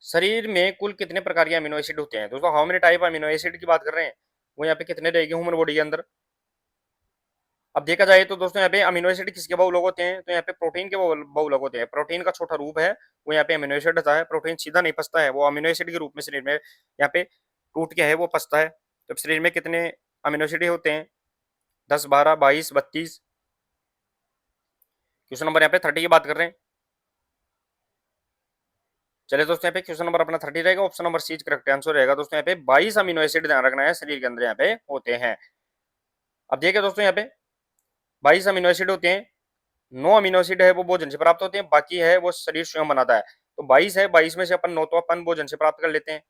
शरीर में कुल कितने प्रकार के अमीनो एसिड होते हैं? दोस्तों how many type amino acid की बात कर रहे हैं, वो यहाँ पे कितने रहेंगे ह्यूमन बॉडी के अंदर? अब देखा जाए तो दोस्तों यहाँ पे अमीनो एसिड किसके बहुलक होते हैं? तो यहाँ पे प्रोटीन के बहुलक होते हैं। प्रोटीन का छोटा रूप है वो यहाँ पे अमीनो एसिड होता है। प्रोटीन सीधा नहीं पचता है, वो अमीनो एसिड के रूप में शरीर में यहाँ पे टूट के है वो पचता है। तो शरीर में कितने अमीनो एसिड होते हैं? 10, 12, 22, 32। क्वेश्चन नंबर यहाँ पे 30 की बात कर रहे हैं। चलिए दोस्तों, यहाँ पे क्वेश्चन नंबर अपना 30 रहेगा, option number C correct answer रहेगा। दोस्तों यहाँ पे 22 अमीनो एसिड ध्यान रखना है शरीर के अंदर यहाँ पे होते हैं। अब देखिए दोस्तों, यहाँ पे 22 अमीनो एसिड होते हैं। 9 अमीनो एसिड है वो भोजन से प्राप्त होते हैं, बाकी है वो शरीर स्वयं बनाता है। तो 22 है, 22 में से अपन 9 तो अपन भोजन से प्राप्त कर लेते हैं,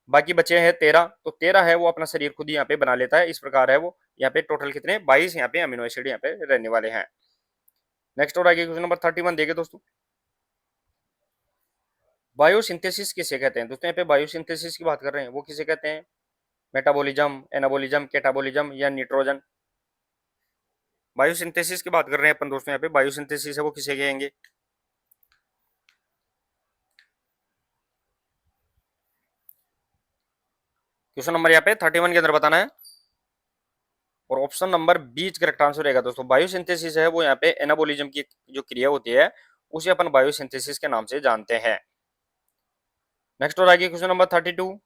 बाकी बचे हैं 13। तो 13 है वो अपना शरीर खुद ही यहाँ पे बना लेता है। इस प्रकार है वो यहाँ पे टोटल कितने 22 यहाँ पे अमीनो एसिड यहाँ पे रहने वाले हैं। नेक्स्ट और आगे क्वेश्चन नंबर 31 देखिए दोस्तों, बायोसिंथेसिस किसे कहते हैं? दोस्तों यहाँ पे बायोसिंथेसिस की बात कर रहे हैं, वो किसे कहते हैं? मेटाबॉलिज्म, एनाबॉलिज्म, कैटाबॉलिज्म या निट्रोजन? बायोसिंथेसिस की बात कर रहे हैं अपन दोस्तों, यहाँ पे बायोसिंथेसिस है वो किसे कहेंगे? क्वेश्चन नंबर यहाँ पे 31 के अंदर बताना है, और option number B correct answer रहेगा। दोस्तों बायोसिंथेसिस है वो यहाँ पे एनाबॉलिज्म की जो क्रिया होती है उसे अपन बायोसिंथेसिस के नाम से जानते हैं। नेक्स्ट और आगे क्वेश्चन नंबर 32,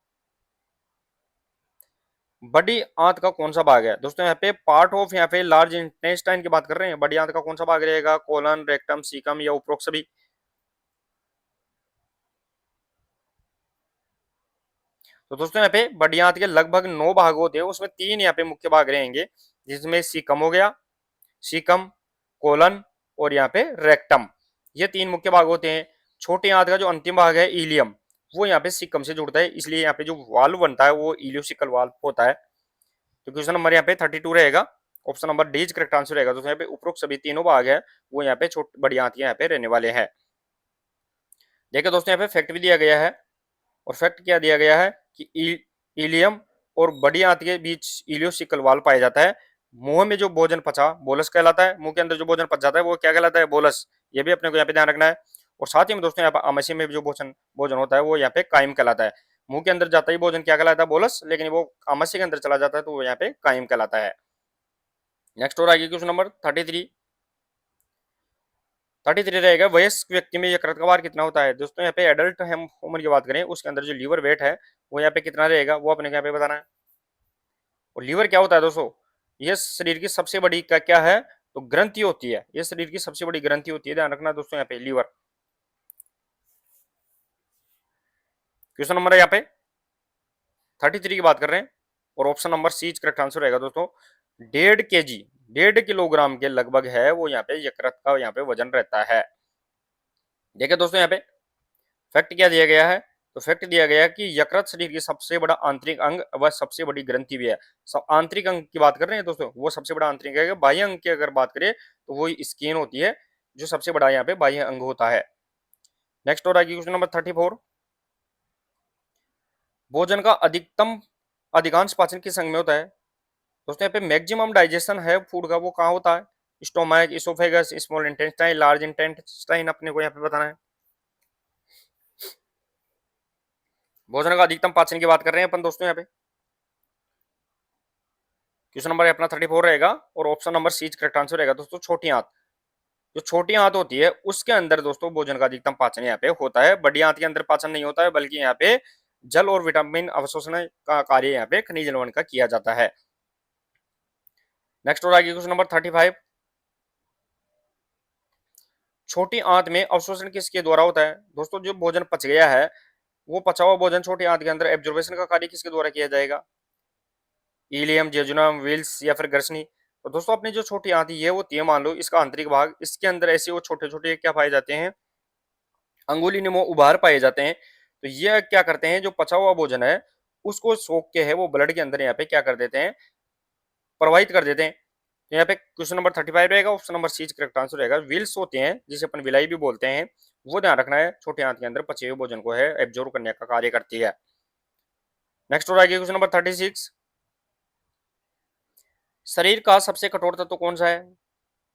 बड़ी आंत का कौन सा भाग है? दोस्तों यहाँ पे पार्ट ऑफ यहाँ पे लार्ज इंटेस्टाइन की बात कर रहे हैं। बड़ी आंत का कौन सा भाग रहेगा? कोलन, रेक्टम, सीकम या उपरोक्त सभी? तो दोस्तों यहाँ पे बड़ी आंत के लगभग 9 भाग होते हैं, उसमें 3 यहाँ पे मुख्य भाग रहेंगे, जिसमें सीकम हो गया, सीकम, कोलन और यहाँ पे रेक्टम, ये 3 मुख्य भाग होते हैं। छोटी आंत का जो अंतिम भाग है इलियम, वो यहाँ पे सीकम से जुड़ता है, इसलिए यहाँ पे जो वाल्व बनता है वो इलियोसिकल वाल्व होता है। तो क्वेश्चन नंबर यहाँ पे 32 रहेगा, option number D correct answer रहेगा। दोस्तों यहाँ पे उपरोक्त सभी तीनों भाग है वो यहाँ पे छोटी बड़ी आंत यहाँ पे रहने वाले हैं। देखिए दोस्तों यहाँ पे फैक्ट भी दिया गया है, और फैक्ट क्या दिया गया है कि इलियम और बड़ी आंत के बीच इलियोसिकल वाल्व पाया जाता है। मुंह में जो भोजन पचा बोलस कहलाता है, मुंह के अंदर जो भोजन पच जाता है वो क्या कहलाता है? बोलस। ये भी अपने को यहाँ पे ध्यान रखना है। और साथ ही में दोस्तों यहाँ पे आमाशय में जो भोजन भोजन होता है वो यहाँ पे कायम कहलाता है। मुंह के अंदर जाता ही भोजन क्या कहलाता है? बोलस, लेकिन वो आमाशय के अंदर चला जाता है तो वो यहाँ पे कायम कहलाता है। नेक्स्ट और आगे क्वेश्चन नंबर 33 रहेगा, वयस्क व्यक्ति में यकृत का भार कितना होता है? दोस्तों यहाँ पे एडल्ट हम उम्र की बात करें, उसके अंदर जो लीवर वेट है वो यहाँ पे कितना रहेगा वो अपने यहाँ पे बताना है। और लीवर क्या होता है दोस्तों? ये शरीर की सबसे बड़ी क्या क्या है? तो ग्रंथि होती है, ये शरीर की सबसे बड़ी ग्रंथि होती है, ध्यान रखना दोस्तों यहाँ पे लीवर। क्वेश्चन नंबर यहाँ पे 33 की बात कर रहे हैं, और option number C correct answer रहेगा दोस्तों। 1.5 kg, 1.5 किलोग्राम के लगभग है वो यहाँ पे यकृत का यहाँ पे वजन रहता है। देखिए दोस्तों यहाँ पे फैक्ट क्या दिया गया है? तो फैक्ट दिया गया है कि यकृत शरीर की सबसे बड़ा आंतरिक अंग व सबसे बड़ी ग्रंथि भी है। सब आंतरिक अंग की बात कर रहे हैं दोस्तों, वो सबसे बड़ा आंतरिक है। बाह्य अंग की अगर बात करें तो वो स्किन होती है, जो सबसे बड़ा यहाँ पे बाह्य अंग होता है। नेक्स्ट और आगे क्वेश्चन नंबर 34, भोजन का अधिकांश पाचन किस अंग में होता है? दोस्तों यहाँ पे मैक्सिमम डाइजेशन है फूड का वो कहाँ होता है? Stomach, oesophagus, small intestine, large intestine अपने को यहाँ पे बताना है। भोजन का अधिकतम पाचन की बात कर रहे हैं अपन दोस्तों यहाँ पे। क्वेश्चन नंबर अपना 34 रहेगा, और option number C correct answer रहेगा दोस्तों। छोटी आंत, जो छोटी आंत होती है उसके अंदर दोस्तों भोजन का अधिकतम पाचन यहाँ पे होता है। बड़ी आंत के अंदर पाचन नहीं होता है, बल्कि यहाँ पे जल और विटामिन अवशोषण का कार्य यहाँ पे खनिज लवण का किया जाता है। नेक्स्ट और आगे क्वेश्चन नंबर 35, छोटी आंत में अवशोषण किसके द्वारा होता है? दोस्तों जो भोजन पच गया है वो पचा हुआ भोजन छोटी आंत के अंदर एब्जॉर्बेशन का कार्य किसके द्वारा किया जाएगा? इलियम, जेजुनम, विल्स या फिर गर्सनी? तो दोस्तों अपनी जो छोटी आंत ये होती है, मान लो इसका आंतरिक भाग, इसके अंदर ऐसे वो छोटे छोटे क्या पाए जाते हैं? अंगुली नुमा उभार पाए जाते हैं। तो ये क्या करते हैं, जो पचा हुआ भोजन है उसको सोख के है वो ब्लड के अंदर यहाँ पे क्या कर देते हैं? प्रवाहित कर देते हैं। तो यहाँ पे क्वेश्चन नंबर 35 रहेगा, option number C correct answer रहेगा। व्हील्स होते हैं जिसे अपन विलाई भी बोलते हैं, वो ध्यान रखना है, छोटे आंत के अंदर पचे हुए भोजन को है एब्जॉर्ब करने का कार्य करती है। नेक्स्ट और आगे क्वेश्चन नंबर 36, शरीर का सबसे कठोर तत्व कौन सा है?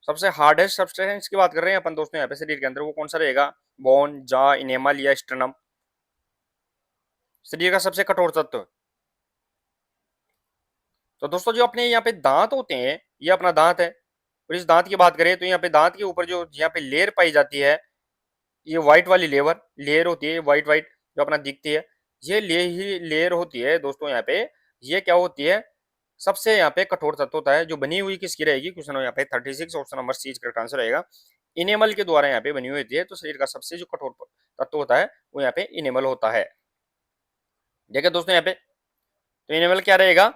सबसे हार्डेस्ट सब्सटेंस की बात कर रहे हैं अपन दोस्तों यहाँ पे शरीर के अंदर, वो कौन सा रहेगा? बोन, जा, इनेमल या स्टर्नम? शरीर का सबसे कठोर तत्व, तो दोस्तों जो अपने यहाँ पे दांत होते हैं, ये अपना दांत है। और इस दांत की बात करें तो यहाँ पे दांत के ऊपर जो यहाँ पे लेयर पाई जाती है, ये व्हाइट वाली लेयर होती है, व्हाइट व्हाइट जो अपना दिखती है, ये ले ही लेयर होती है दोस्तों यहाँ पे। ये क्या होती है? सबसे यहाँ पे कठोर तत्व होता है, जो बनी हुई किसकी रहेगी, क्वेश्चन यहाँ पे 36 option number C correct answer रहेगा। इनेमल के द्वारा यहाँ पे बनी हुई होती है, तो शरीर का सबसे जो कठोर तत्व होता है वो यहाँ पे इनेमल होता है। देखिए दोस्तों यहाँ पे, तो इनेमल क्या रहेगा,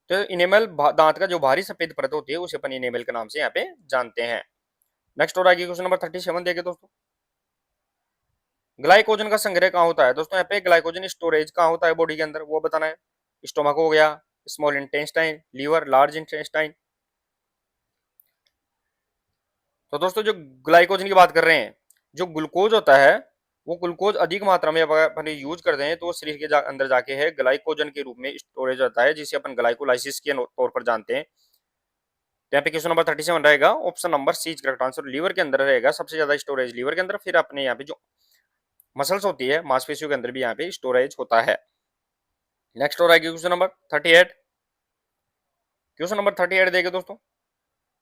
तो इनेमल दांत का जो बाहरी सफेद परत होती है उसे अपन इनेमल के नाम से यहाँ पे जानते हैं। नेक्स्ट और आगे क्वेश्चन नंबर 37 देखे दोस्तों, ग्लाइकोजन का संग्रह कहाँ होता है। दोस्तों यहाँ पे ग्लाइकोजन स्टोरेज कहाँ होता है बॉडी के अंदर, वो बताना है। स्टोमक हो गया, small intestine, liver, large intestine. तो दोस्तों जो ग्लाइकोजन की बात कर रहे हैं, जो ग्लूकोज होता है वो ग्लूकोज अधिक मात्रा में अपन यूज करते हैं तो वो शरीर के अंदर जाके है ग्लाइकोजन के रूप में स्टोरेज होता है, जिसे अपन ग्लाइकोलाइसिस के तौर पर जानते हैं। तो यहाँ पे क्वेश्चन नंबर 37 रहेगा, option number C correct answer. Liver के अंदर रहेगा सबसे ज्यादा स्टोरेज, लीवर के अंदर, फिर अपने यहाँ पे जो मसल्स होती है मांसपेशियों के अंदर भी यहाँ पे स्टोरेज होता है। नेक्स्ट और आगे क्वेश्चन नंबर 38, क्वेश्चन नंबर 38 देखे दोस्तों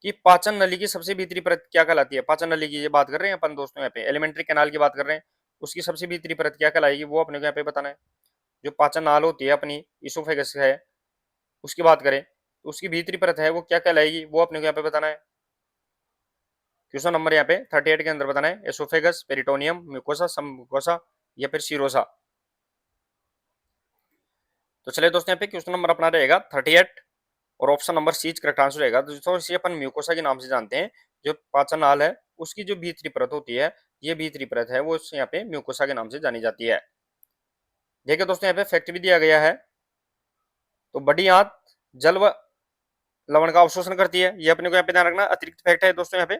कि पाचन नली की सबसे भीतरी परत क्या कहलाती है। पाचन नली की ये बात कर रहे हैं अपन दोस्तों, यहाँ पे एलिमेंट्री कैनाल की बात कर रहे हैं, उसकी सबसे भीतरी परत क्या कहलाएगी वो अपने को यहाँ पे बताना है। जो पाचन नाल होती है अपनी, इसोफेगस है, उसकी बात करें तो उसकी भीतरी परत है वो क्या कहलाएगी वो अपने को यहाँ पे बताना है। क्वेश्चन नंबर यहाँ पे 38 के अंदर बताना है, एसोफेगस, पेरिटोनियम, म्यूकोसा, सबम्यूकोसा या फिर सीरोसा। तो चलिए दोस्तों यहाँ पे क्वेश्चन नंबर अपना रहेगा 38 और option number C correct answer रहेगा। दोस्तों इसे अपन म्यूकोसा के नाम से जानते हैं। जो पाचन नाल है उसकी जो भीतरी परत होती है, ये भीतरी परत है वो यहाँ पे म्यूकोसा के नाम से जानी जाती है। देखिए दोस्तों यहाँ पे फैक्ट भी दिया गया है, तो बड़ी आंत जल व लवण का अवशोषण करती है, ये अपने को यहाँ पे ध्यान रखना, अतिरिक्त फैक्ट है दोस्तों यहाँ पे।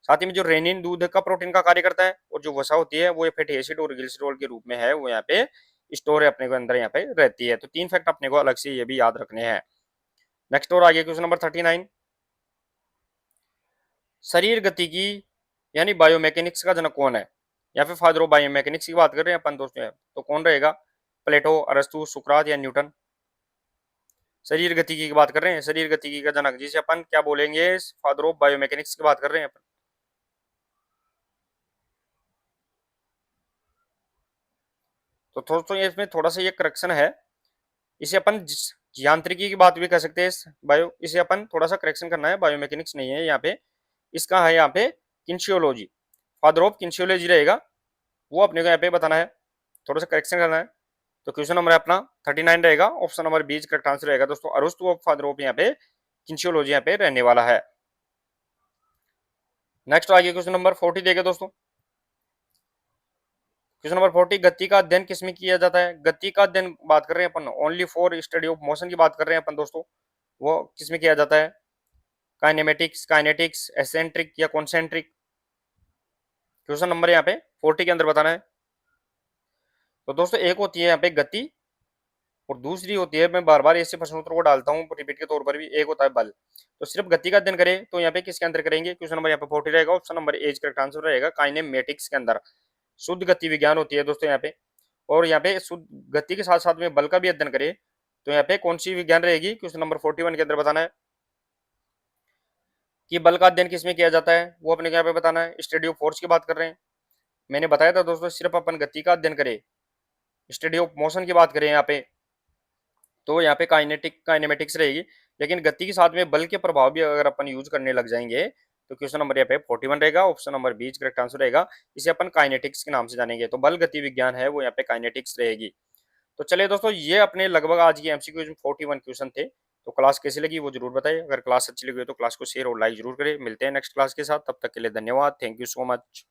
साथ ही में जो रेनिन दूध का प्रोटीन का कार्य करता है, और जो वसा होती है वो फैटी एसिड और ग्लिसरॉल के रूप में है वो यहाँ पे स्टोर है अपने को अंदर यहाँ पे रहती है। तो 3 फैक्ट अपने को अलग से ये भी याद रखने हैं। नेक्स्ट और आगे क्वेश्चन नंबर 39, शरीर गति की यानी बायोमैकेनिक्स का जनक कौन है, या फिर फादर ऑफ बायोमैकेनिक्स की बात कर रहे हैं अपन दोस्तों, तो कौन रहेगा, प्लेटो, अरस्तु, सुकरात या न्यूटन। शरीर गतिकी की बात कर रहे हैं, शरीर गतिकी का जनक जिसे अपन क्या बोलेंगे, फादर ऑफ बायोमैकेनिक्स की बात कर रहे हैं अपन। तो दोस्तों इसमें थोड़ा सा ये करेक्शन है, इसे अपन यांत्रिकी की बात भी कर सकते हैं बायो, इसे अपन थोड़ा सा करेक्शन करना है, बायोमैकेनिक्स नहीं है यहाँ पे, इसका है यहाँ पे किंशियोलॉजी, फादर ऑफ किंशियोलॉजी रहेगा, वो अपने को यहाँ पे बताना है, थोड़ा सा करेक्शन करना है। तो क्वेश्चन नंबर अपना 39 रहेगा, option number B correct answer रहेगा दोस्तों। अरस्तु ऑफ फादर ऑफ यहाँ पे किंशियोलॉजी यहाँ पे रहने वाला है। नेक्स्ट आगे क्वेश्चन नंबर 40 देखे दोस्तों, क्वेश्चन नंबर 40, गति का अध्ययन किसमें किया जाता है। गति का अध्ययन बात कर रहे हैं अपन, only for study of motion की बात कर रहे हैं अपन दोस्तों, वो किसमें किया जाता है, काइनेमेटिक्स, काइनेटिक्स, एसेंट्रिक या कॉन्सेंट्रिक। क्वेश्चन नंबर यहाँ पे 40 के अंदर बताना है। तो दोस्तों एक होती है यहाँ पे गति, और दूसरी होती है, मैं बार बार ऐसे प्रश्न उत्तर को डालता हूँ रिपीट के तौर पर भी, एक होता है बल। तो सिर्फ गति का अध्ययन करें तो यहाँ पे किसके अंदर करेंगे, क्वेश्चन नंबर यहाँ पे 40 रहेगा, option number A correct answer रहेगा, काइनेमेटिक्स के अंदर। शुद्ध गति विज्ञान होती है दोस्तों यहाँ पे, और यहाँ पे शुद्ध गति के साथ साथ में बल का भी अध्ययन करें तो यहाँ पे कौन सी विज्ञान रहेगी, क्वेश्चन नंबर 41 के अंदर बताना है कि बल का अध्ययन किसमें किया जाता है, वो अपने यहाँ पे बताना है। स्टडी ऑफ फोर्स की बात कर रहे हैं, मैंने बताया था दोस्तों सिर्फ अपन गति का अध्ययन करें, स्टडी ऑफ मोशन की बात करें यहाँ पे तो यहाँ पे काइनेमेटिक्स रहेगी, लेकिन गति के साथ में बल के प्रभाव भी अगर अपन यूज करने लग जाएंगे तो क्वेश्चन नंबर यहाँ पे 41 रहेगा, option number B correct answer रहेगा। इसे अपन काइनेटिक्स के नाम से जानेंगे, तो बल गति विज्ञान है वो यहाँ पे काइनेटिक्स रहेगी। तो चलिए दोस्तों ये अपने लगभग आज की एमसीक्यू 41 क्वेश्चन थे। तो क्लास कैसी लगी वो जरूर बताइए, अगर क्लास अच्छी लगी हो तो क्लास को शेयर और लाइक जरूर करें। मिलते हैं नेक्स्ट क्लास के साथ, तब तक के लिए धन्यवाद, थैंक यू सो मच।